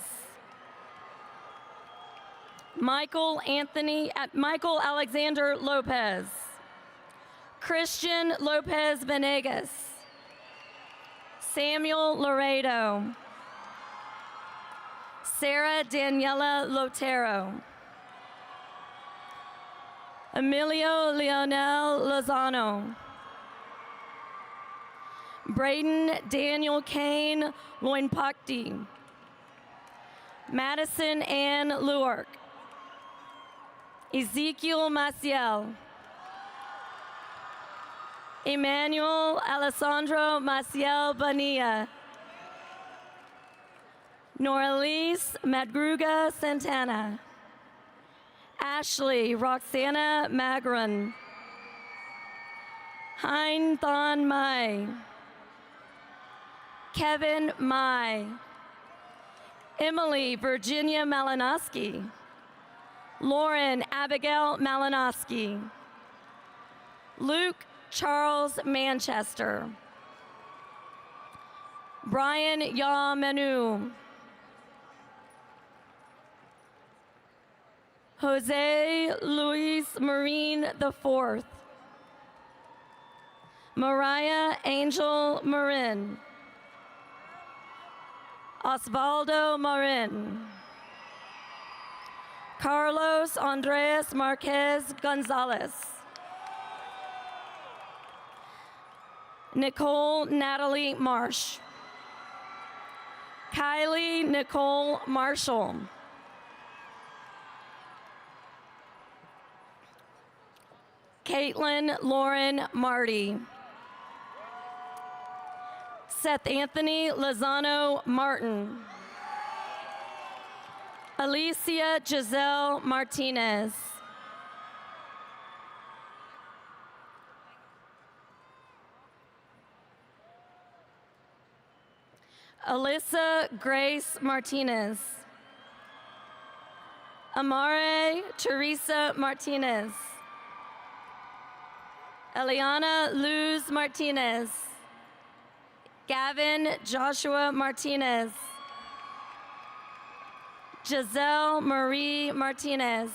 Michael Alexander Lopez. Christian Lopez Venegas. Samuel Laredo. Sarah Daniela Lotero. Emilio Leonel Lozano. Braden Daniel Cain Loinpakti. Madison Ann Lewark. Ezekiel Maciel. Emmanuel Alessandro Maciel Bonilla. Noralise Madruga Santana. Ashley Roxana Magran. Hein Thon Mai. Kevin Mai. Emily Virginia Malinowski. Lauren Abigail Malinowski. Luke Charles Manchester. Brian Ya Manu. Jose Luis Marine IV. Mariah Angel Marin. Osvaldo Marin. Carlos Andres Marquez Gonzalez. Nicole Natalie Marsh. Kylie Nicole Marshall. Caitlin Lauren Marty. Seth Anthony Lozano Martin. Alicia Giselle Martinez. Alyssa Grace Martinez. Amare Teresa Martinez. Eliana Luz Martinez. Gavin Joshua Martinez. Giselle Marie Martinez.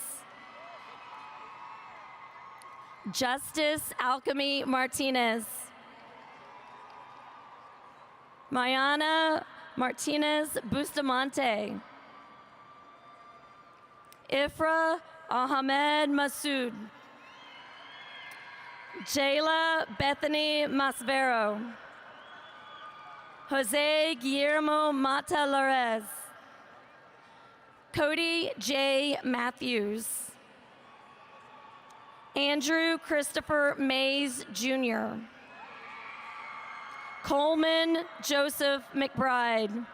Justice Alchemy Martinez. Mayana Martinez Bustamante. Ifra Ahmed Masood. Jayla Bethany Masvero. Jose Guillermo Mata Larez. Cody J. Matthews. Andrew Christopher Mays Jr. Coleman Joseph McBride.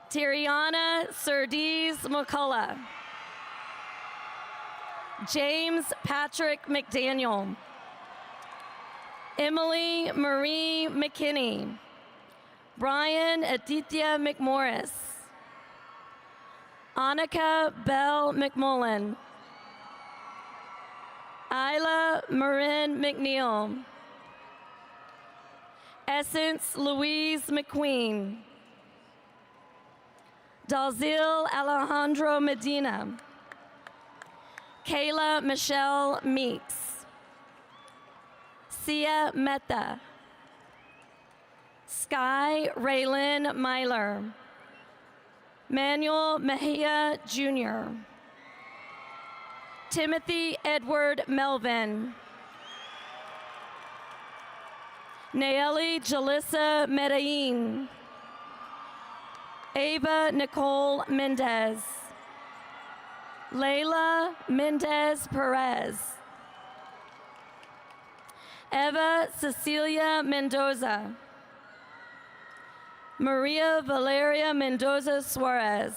Tiriana Surdees McCullough. James Patrick McDaniel. Emily Marie McKinney. Brian Aditya McMorris. Annika Bell McMullen. Isla Marin McNeil. Essence Louise McQueen. Dalzil Alejandro Medina. Kayla Michelle Meeks. Sia Mehta. Sky Raylin Myler. Manuel Mejia Jr. Timothy Edward Melvin. Nayeli Jalissa Medellin. Ava Nicole Mendez. Layla Mendez Perez. Eva Cecilia Mendoza. Maria Valeria Mendoza Suarez.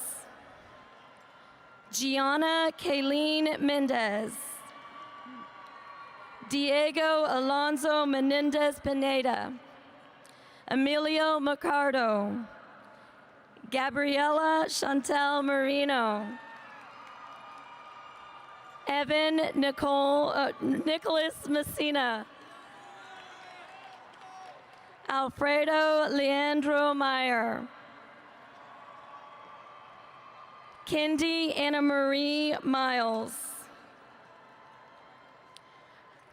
Gianna Kayleen Mendez. Diego Alonso Menendez Pineda. Emilio Mercado. Gabriela Chantel Marino. Evan Nicholas Messina. Alfredo Leandro Meyer. Kendi Anna Marie Miles.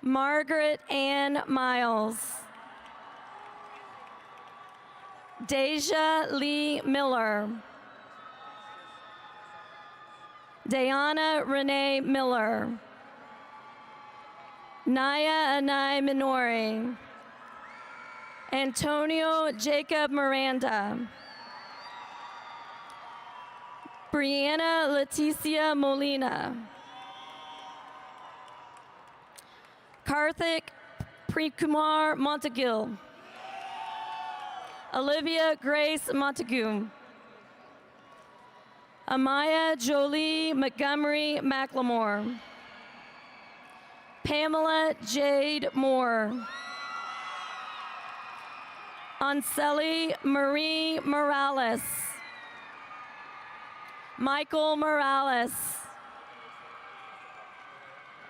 Margaret Ann Miles. Deja Lee Miller. Diana Renee Miller. Naya Anai Minori. Antonio Jacob Miranda. Brianna Leticia Molina. Karthik Prekumar Montague. Olivia Grace Montague. Amaya Jolie Montgomery McLemore. Pamela Jade Moore. Anseli Marie Morales. Michael Morales.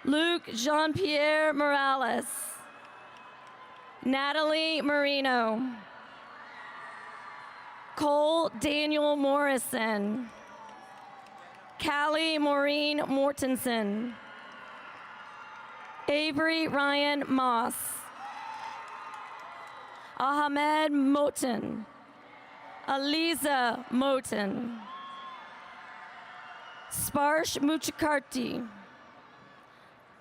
Luke Jean-Pierre Morales. Natalie Marino. Cole Daniel Morrison. Callie Maureen Mortensen. Avery Ryan Moss. Ahmed Moten. Aliza Moten. Sparsh Muchakarti.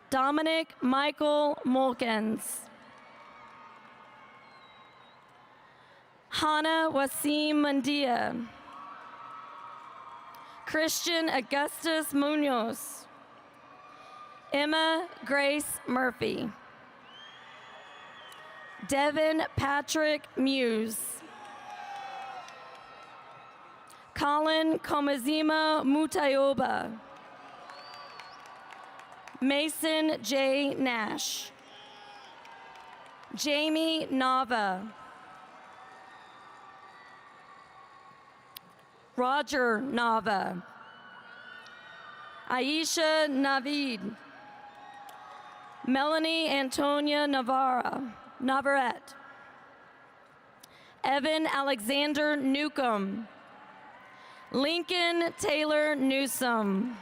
Dominic Michael Molkens. Hannah Wasim Mandia. Christian Augustus Munoz. Emma Grace Murphy. Devin Patrick Muse. Colin Komazima Mutayoba. Mason J. Nash. Jamie Nava. Roger Nava. Aisha Navid. Melanie Antonia Navarrete. Evan Alexander Newcomb. Lincoln Taylor Newman.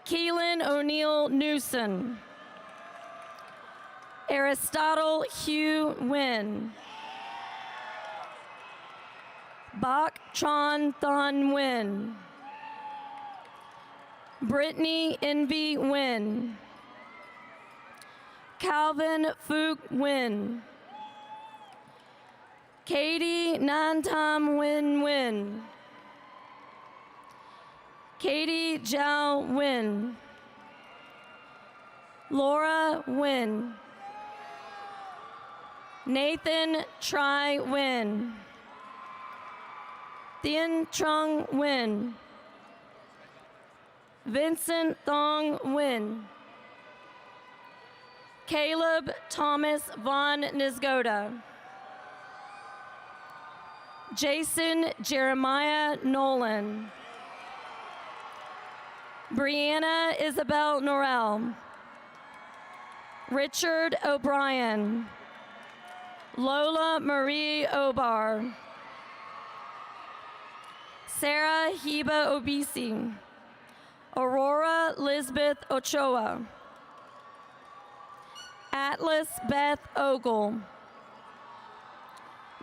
Keelan O'Neill Newson. Aristotle Hugh Nguyen. Bak Chon Thon Nguyen. Brittany Envy Nguyen. Calvin Phuc Nguyen. Katie Nantam Nguyen. Katie Zhao Nguyen. Laura Nguyen. Nathan Tri Nguyen. Thien Trung Nguyen. Vincent Thong Nguyen. Caleb Thomas Von Nisgoda. Jason Jeremiah Nolan. Brianna Isabel Norell. Richard O'Brien. Lola Marie Obar. Sarah Heba Obisi. Aurora Lisbeth Ochoa. Atlas Beth Ogle.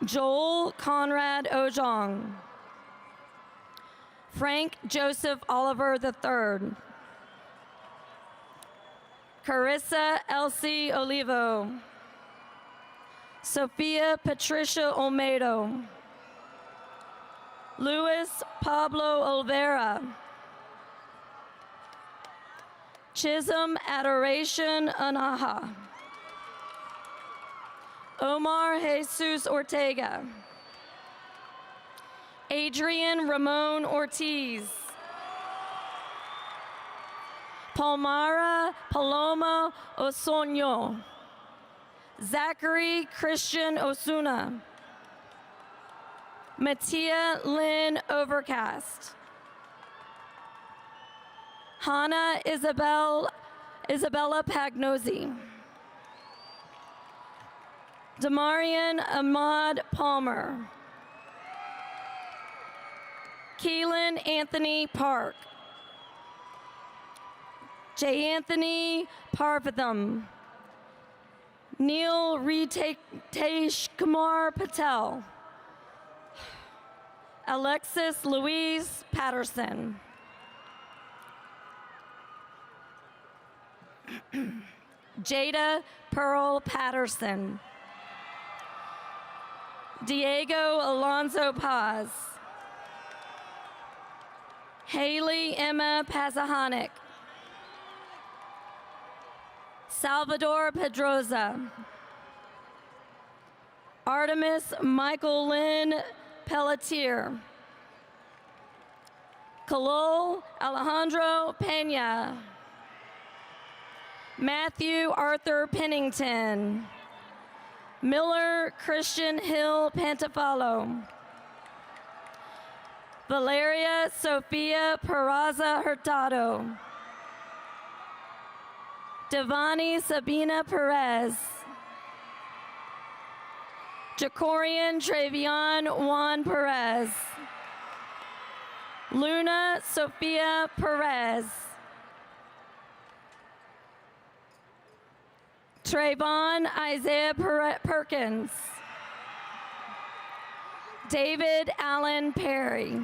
Joel Conrad Ojong. Frank Joseph Oliver III. Carissa Elsie Olivo. Sophia Patricia Olmedo. Luis Pablo Olvera. Chisholm Adoration Anaha. Omar Jesus Ortega. Adrian Ramon Ortiz. Palmara Paloma Osoño. Zachary Christian Osuna. Mattia Lynn Overcast. Hannah Isabella Pagnozzi. Damarian Ahmad Palmer. Keelan Anthony Park. J. Anthony Parvatham. Neil Ritesh Kumar Patel. Alexis Louise Patterson. Jada Pearl Patterson. Diego Alonso Paz. Haley Emma Pazahanic. Salvador Pedroza. Artemis Michael Lynn Pelletier. Kalol Alejandro Pena. Matthew Arthur Pennington. Miller Christian Hill Pantafalo. Valeria Sofia Peraza Hurtado. Devani Sabina Perez. Jacorian Travion Juan Perez. Luna Sofia Perez. Trayvon Isaiah Perkins. David Allen Perry.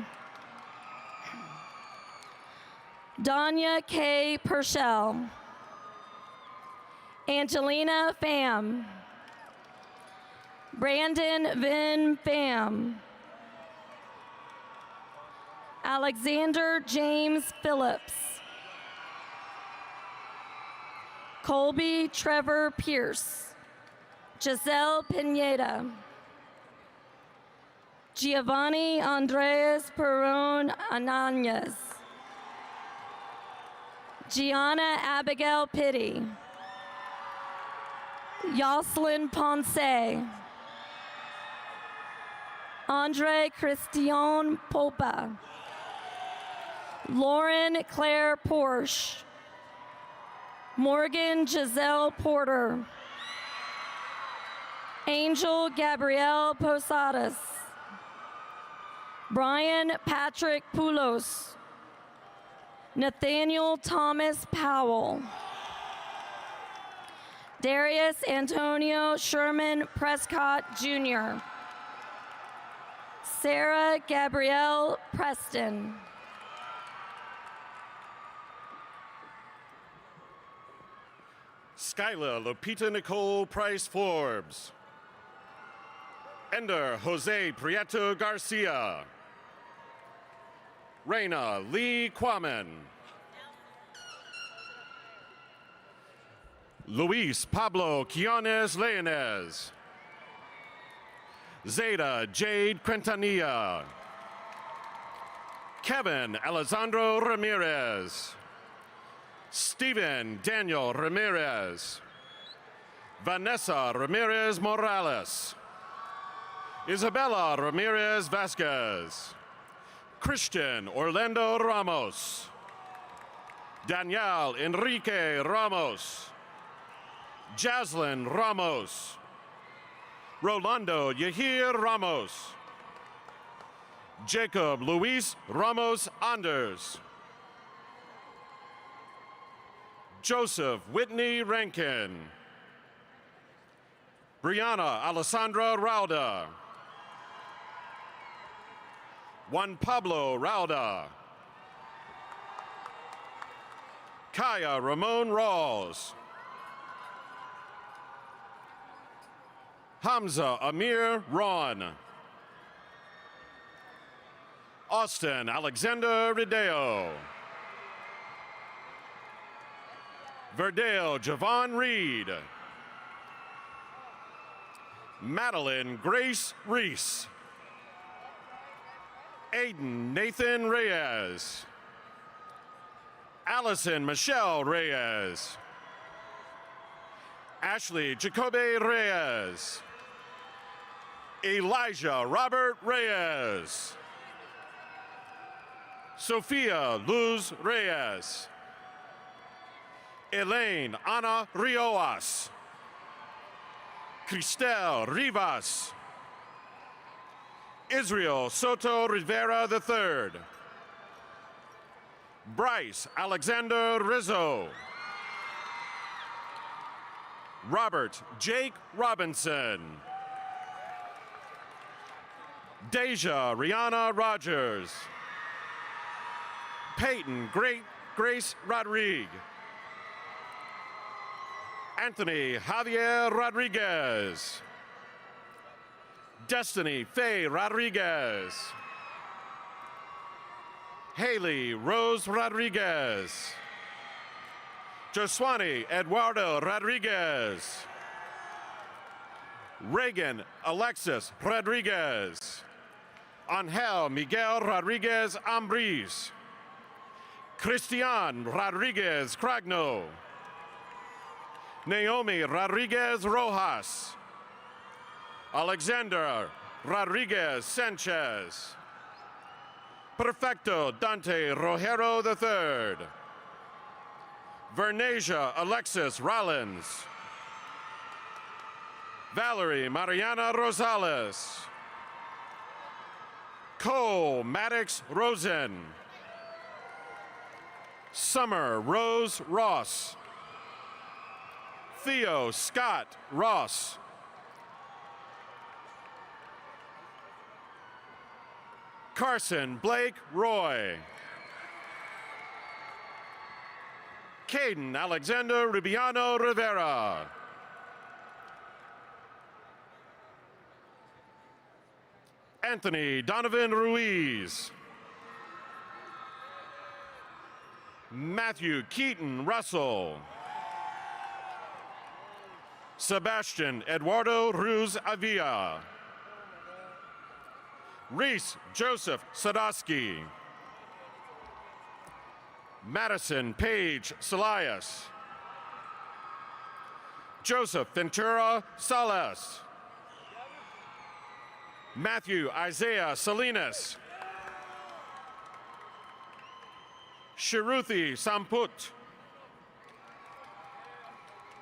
Danya K. Purcell. Angelina Pham. Brandon Vin Pham. Alexander James Phillips. Colby Trevor Pierce. Giselle Pineda. Giovanni Andreas Perron Ananez. Gianna Abigail Pitti. Yoselin Ponce. Andre Christian Popa. Lauren Claire Porsche. Morgan Giselle Porter. Angel Gabrielle Posadas. Brian Patrick Poulos. Nathaniel Thomas Powell. Darius Antonio Sherman Prescott Jr. Sarah Gabrielle Preston. Skyla Lupita Nicole Price Forbes. Ender Jose Prieto Garcia. Reina Lee Quaman. Luis Pablo Quiones Leones. Zeta Jade Quintanilla. Kevin Alessandro Ramirez. Stephen Daniel Ramirez. Vanessa Ramirez Morales. Isabella Ramirez Vasquez. Christian Orlando Ramos. Danielle Enrique Ramos. Jaslyn Ramos. Rolando Yahir Ramos. Jacob Luis Ramos Anders. Joseph Whitney Rankin. Brianna Alessandra Rauda. Juan Pablo Rauda. Kaya Ramon Rawls. Hamza Amir Ron. Austin Alexander Rideo. Verdale Javon Reed. Madeline Grace Reese. Aiden Nathan Reyes. Allison Michelle Reyes. Ashley Jacobe Reyes. Elijah Robert Reyes. Sophia Luz Reyes. Elaine Ana Rioas. Cristel Rivas. Israel Soto Rivera III. Bryce Alexander Rizzo. Robert Jake Robinson. Deja Rihanna Rogers. Peyton Grace Rodriguez. Anthony Javier Rodriguez. Destiny Faye Rodriguez. Haley Rose Rodriguez. Joswani Eduardo Rodriguez. Reagan Alexis Rodriguez. Angel Miguel Rodriguez Ambris. Christian Rodriguez Cragno. Naomi Rodriguez Rojas. Alexander Rodriguez Sanchez. Perfecto Dante Rojero III. Vernasia Alexis Rollins. Valerie Mariana Rosales. Cole Maddox Rosen. Summer Rose Ross. Theo Scott Ross. Carson Blake Roy. Caden Alexander Rubiano Rivera. Anthony Donovan Ruiz. Matthew Keaton Russell. Sebastian Eduardo Ruz Avila. Reese Joseph Sadowski. Madison Page Salias. Joseph Ventura Salas. Matthew Isaiah Salinas. Shiruthi Samput.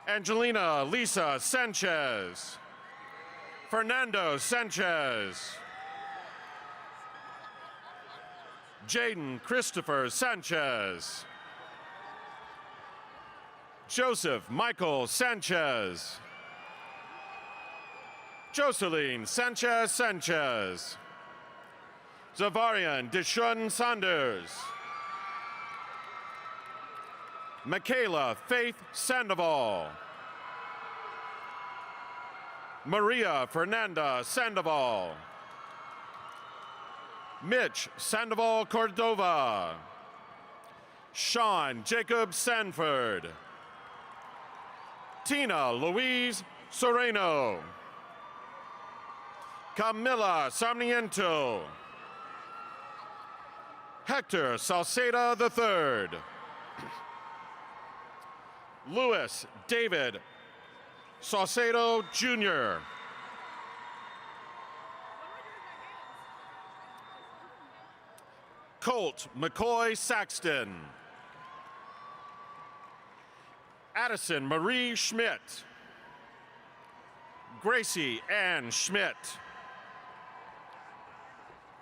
Angelina Lisa Sanchez. Fernando Sanchez. Jaden Christopher Sanchez. Joseph Michael Sanchez. Jocelyn Sanchez Sanchez. Zavarian Dishun Saunders. Michaela Faith Sandoval. Maria Fernanda Sandoval. Mitch Sandoval Cordova. Sean Jacob Sanford. Tina Louise Soreno. Camila Sarmiento. Hector Salceda III. Louis David Saucedo Jr. Colt McCoy Saxton. Addison Marie Schmidt. Gracie Ann Schmidt.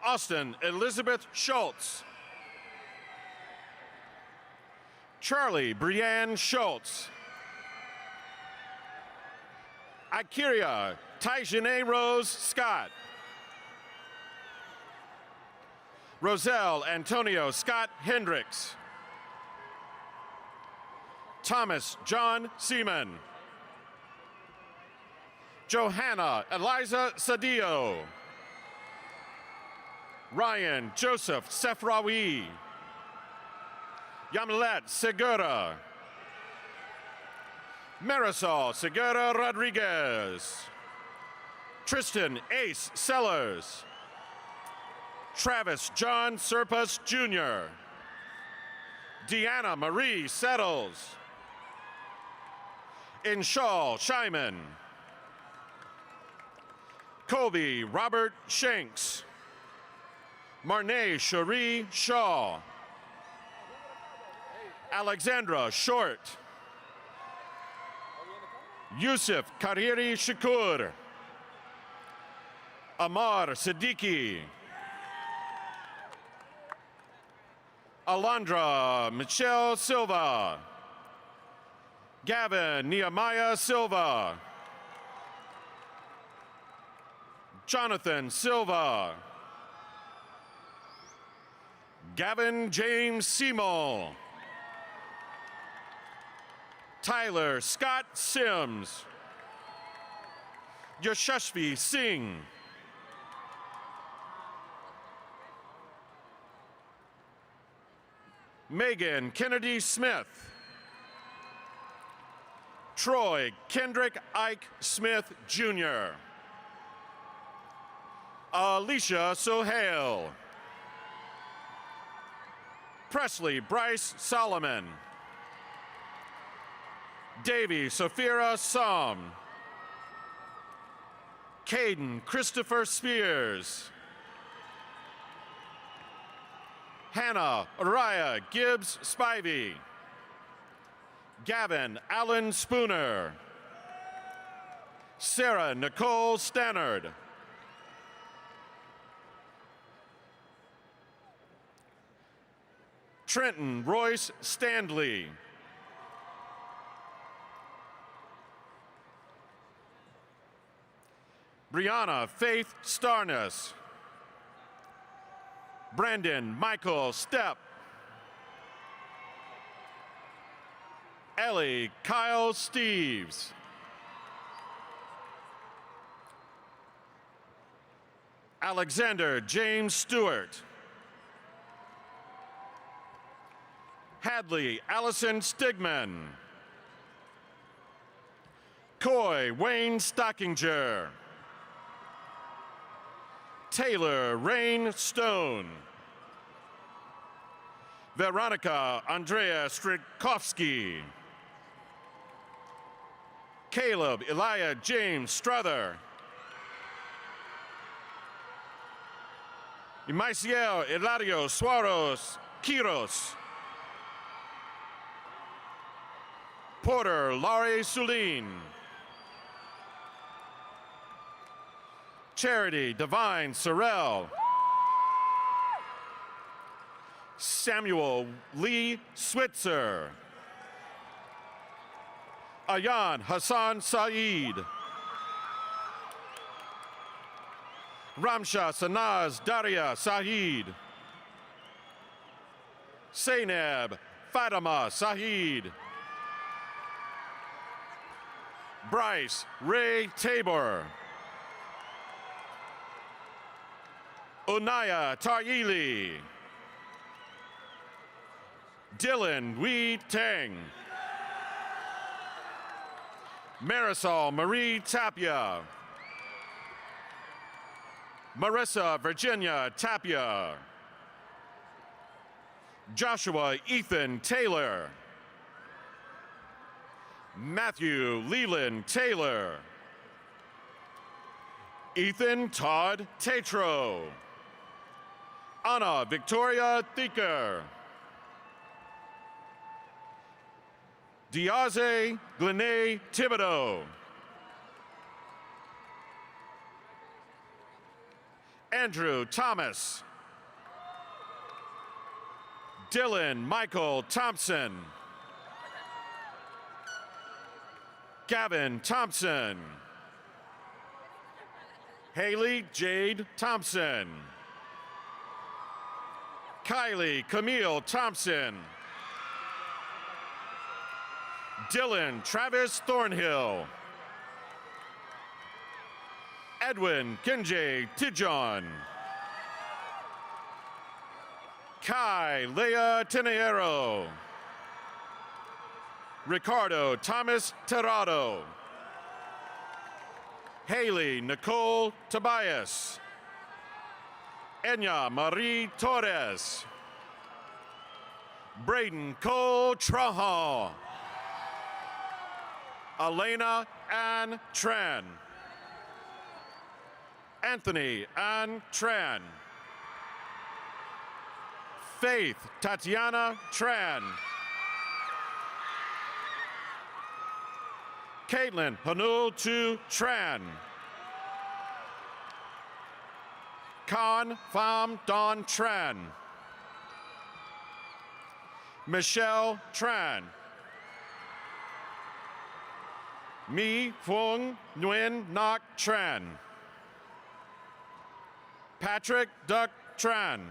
Austin Elizabeth Schultz. Charlie Brianne Schultz. Akiria Tajane Rose Scott. Roselle Antonio Scott Hendricks. Thomas John Seaman. Johanna Eliza Sadio. Ryan Joseph Sefrawi. Yamilet Segura. Marisol Segura Rodriguez. Tristan Ace Sellers. Travis John Serpas Jr. Deanna Marie Settles. Inshal Shyman. Colby Robert Shanks. Marnay Cherie Shaw. Alexandra Short. Yusuf Kariri Shakur. Amar Siddiqui. Alondra Michelle Silva. Gavin Nehemiah Silva. Jonathan Silva. Gavin James Seymour. Tyler Scott Sims. Yashashvi Singh. Megan Kennedy Smith. Troy Kendrick Ike Smith Jr. Alicia Sohail. Presley Bryce Solomon. Davy Sophia Som. Caden Christopher Spears. Hannah Araya Gibbs Spivey. Gavin Allen Spooner. Sarah Nicole Stannard. Trenton Royce Standley. Brianna Faith Starness. Brandon Michael Stepp. Ellie Kyle Steves. Alexander James Stewart. Hadley Allison Stigman. Coy Wayne Stockinger. Taylor Rain Stone. Veronica Andrea Strikovsky. Caleb Elijah James Struther. Maciel Eladio Suarez Quiros. Porter Laurie Sulin. Charity Divine Sorrell. Samuel Lee Switzer. Ayan Hassan Saeed. Ramsha Sanaz Daria Saeed. Zainab Fatima Saeed. Bryce Ray Tabor. Unaya Taili. Dylan Wee Tang. Marisol Marie Tapia. Marissa Virginia Tapia. Joshua Ethan Taylor. Matthew Leland Taylor. Ethan Todd Tatro. Anna Victoria Thicker. Diaze Glenay Thibodeau. Andrew Thomas. Dylan Michael Thompson. Gavin Thompson. Haley Jade Thompson. Kylie Camille Thompson. Dylan Travis Thornhill. Edwin Kenjay Tijon. Kai Leah Tenero. Ricardo Thomas Terrado. Haley Nicole Tobias. Enya Marie Torres. Braden Cole Trahan. Elena Ann Tran. Anthony Ann Tran. Faith Tatiana Tran. Caitlin Hanul Tu Tran. Khan Pham Don Tran. Michelle Tran. Mi Phuong Nguyen Ngoc Tran. Patrick Duck Tran.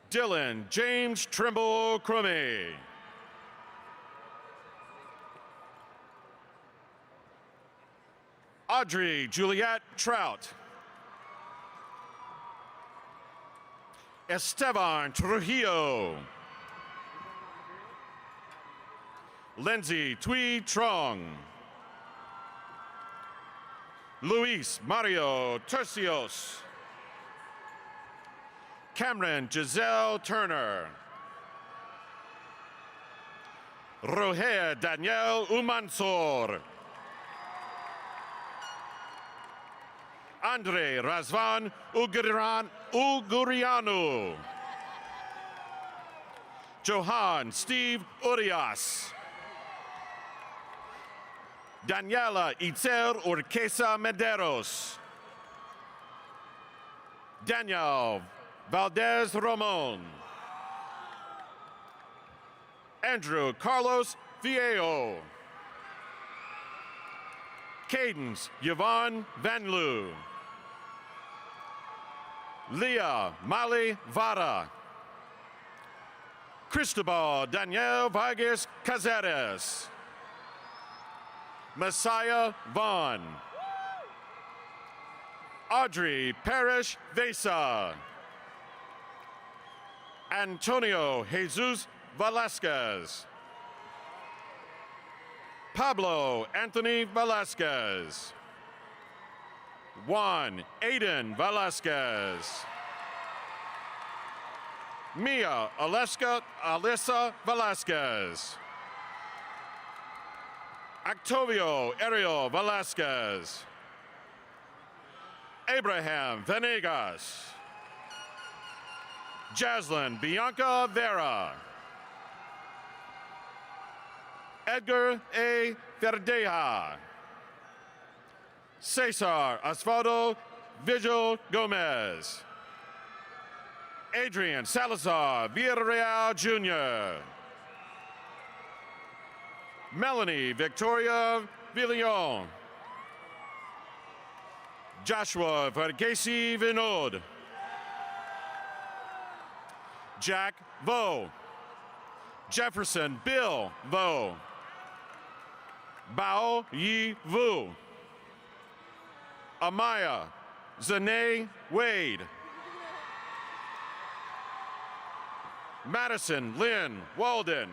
Dylan James Trimble Crummy. Audrey Juliette Trout. Esteban Trujillo. Lindsay Tui Trong. Luis Mario Tercios. Cameron Giselle Turner. Roher Danielle Umansor. Andre Razvan Ugurianu. Johan Steve Urias. Daniela Itzel Urquesa Mederos. Daniel Valdez Ramon. Andrew Carlos Viejo. Cadence Yvonne Van Loo. Leah Mali Vara. Cristobal Daniel Vargas Cazares. Messiah Vaughn. Audrey Parrish Vesa. Antonio Jesus Velasquez. Pablo Anthony Velasquez. Juan Aiden Velasquez. Mia Alyssa Velasquez. Octavio Ariel Velasquez. Abraham Venegas. Jaslyn Bianca Vera. Edgar A. Verdeja. Cesar Osvaldo Vigil Gomez. Adrian Salazar Villarreal Jr. Melanie Victoria Villon. Joshua Vergesi Vinod. Jack Vo. Jefferson Bill Vo. Bao Yi Vu. Amaya Zane Wade. Madison Lynn Walden.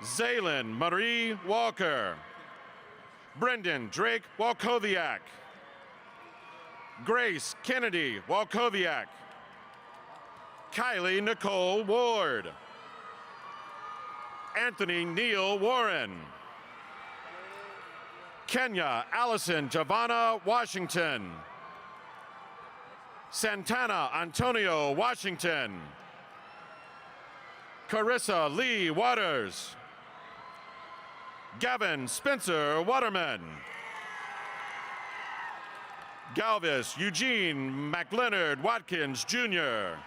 Zaylin Marie Walker. Brendan Drake Walkowiak. Grace Kennedy Walkowiak. Kylie Nicole Ward. Anthony Neil Warren. Kenya Allison Giovanna Washington. Santana Antonio Washington. Carissa Lee Waters. Gavin Spencer Waterman. Galvis Eugene McLeonard Watkins Jr.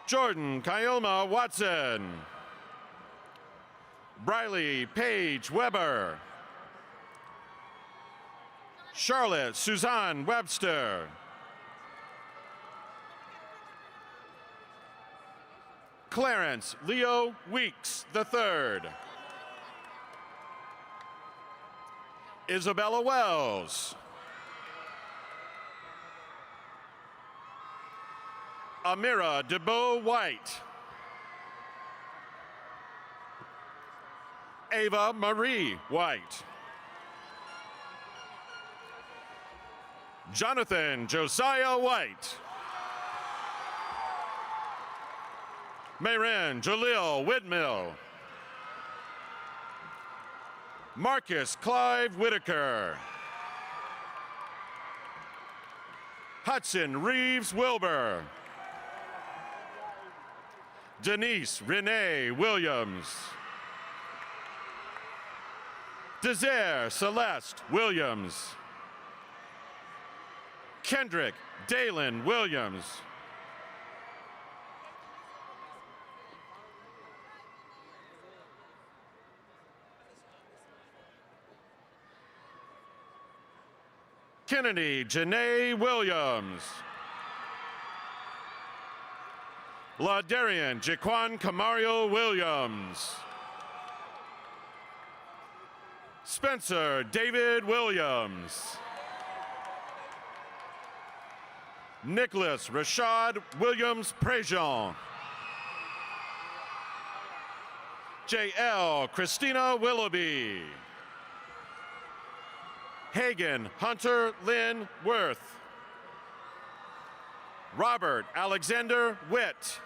Jordan Kyoma Watson. Briley Paige Weber. Charlotte Suzanne Webster. Clarence Leo Weeks III. Isabella Wells. Amira DeBow White. Ava Marie White. Jonathan Josiah White. Mayrin Jalil Whitmill. Marcus Clive Whitaker. Hudson Reeves Wilbur. Denise Renee Williams. Desire Celeste Williams. Kendrick Dalen Williams. Kennedy Janae Williams. LaDarian Jaquan Camario Williams. Spencer David Williams. Nicholas Rashad Williams Prejean. J.L. Christina Willoughby. Hagen Hunter Lynn Worth. Robert Alexander Witt.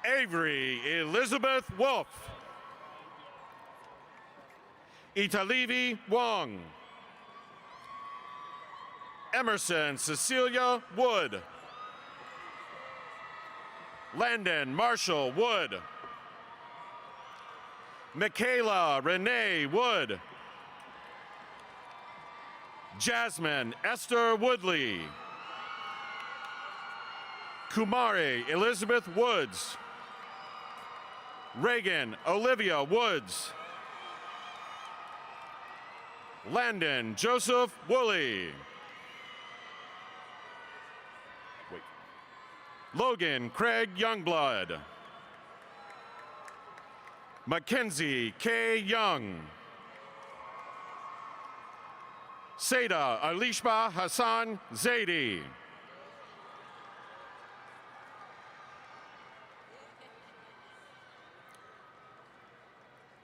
Avery Elizabeth Wolf. Italivi Wong. Emerson Cecilia Wood. Landon Marshall Wood. Michaela Renee Wood. Jasmine Esther Woodley. Kumari Elizabeth Woods. Reagan Olivia Woods. Landon Joseph Woolley. Logan Craig Youngblood. Mackenzie K. Young. Seda Alishba Hassan Zaidi.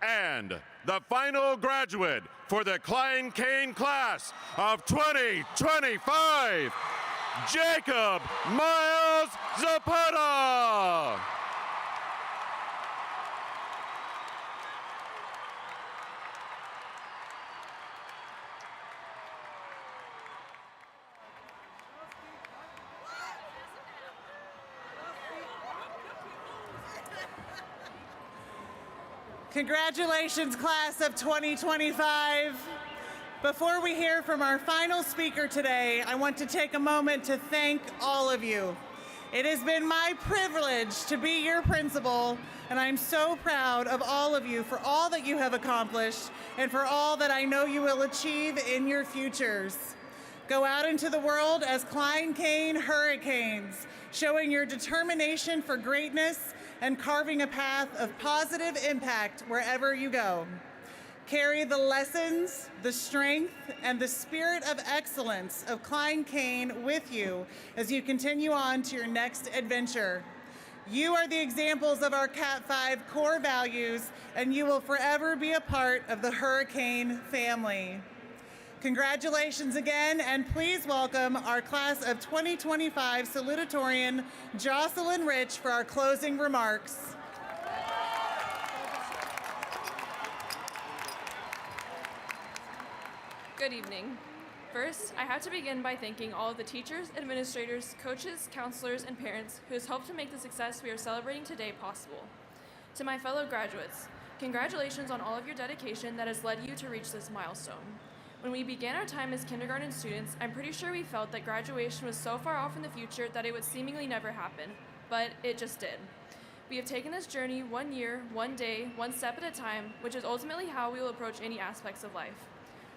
And the final graduate for the Klein Cain class of 2025, Jacob Miles Zapata. Congratulations, class of 2025. Before we hear from our final speaker today, I want to take a moment to thank all of you. It has been my privilege to be your principal, and I'm so proud of all of you for all that you have accomplished and for all that I know you will achieve in your futures. Go out into the world as Klein Cain Hurricanes, showing your determination for greatness and carving a path of positive impact wherever you go. Carry the lessons, the strength, and the spirit of excellence of Klein Cain with you as you continue on to your next adventure. You are the examples of our Cat 5 core values, and you will forever be a part of the Hurricane family. Congratulations again, and please welcome our class of 2025 salutatorian, Jocelyn Rich, for our closing remarks. Good evening. First, I have to begin by thanking all of the teachers, administrators, coaches, counselors, and parents who has helped to make the success we are celebrating today possible. To my fellow graduates, congratulations on all of your dedication that has led you to reach this milestone. When we began our time as kindergarten students, I'm pretty sure we felt that graduation was so far off in the future that it would seemingly never happen, but it just did. We have taken this journey 1 year, 1 day, 1 step at a time, which is ultimately how we will approach any aspects of life.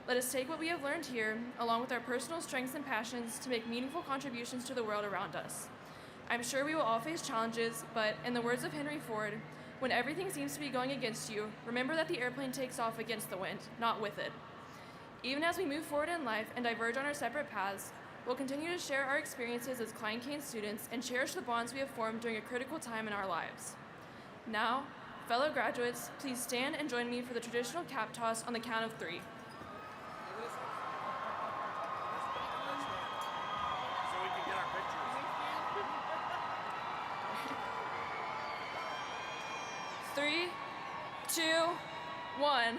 Let us take what we have learned here, along with our personal strengths and passions, to make meaningful contributions to the world around us. I'm sure we will all face challenges, but in the words of Henry Ford, when everything seems to be going against you, remember that the airplane takes off against the wind, not with it. Even as we move forward in life and diverge on our separate paths, we'll continue to share our experiences as Klein Cain students and cherish the bonds we have formed during a critical time in our lives. Now, fellow graduates, please stand and join me for the traditional cap toss on the count of 3. Three, two, one.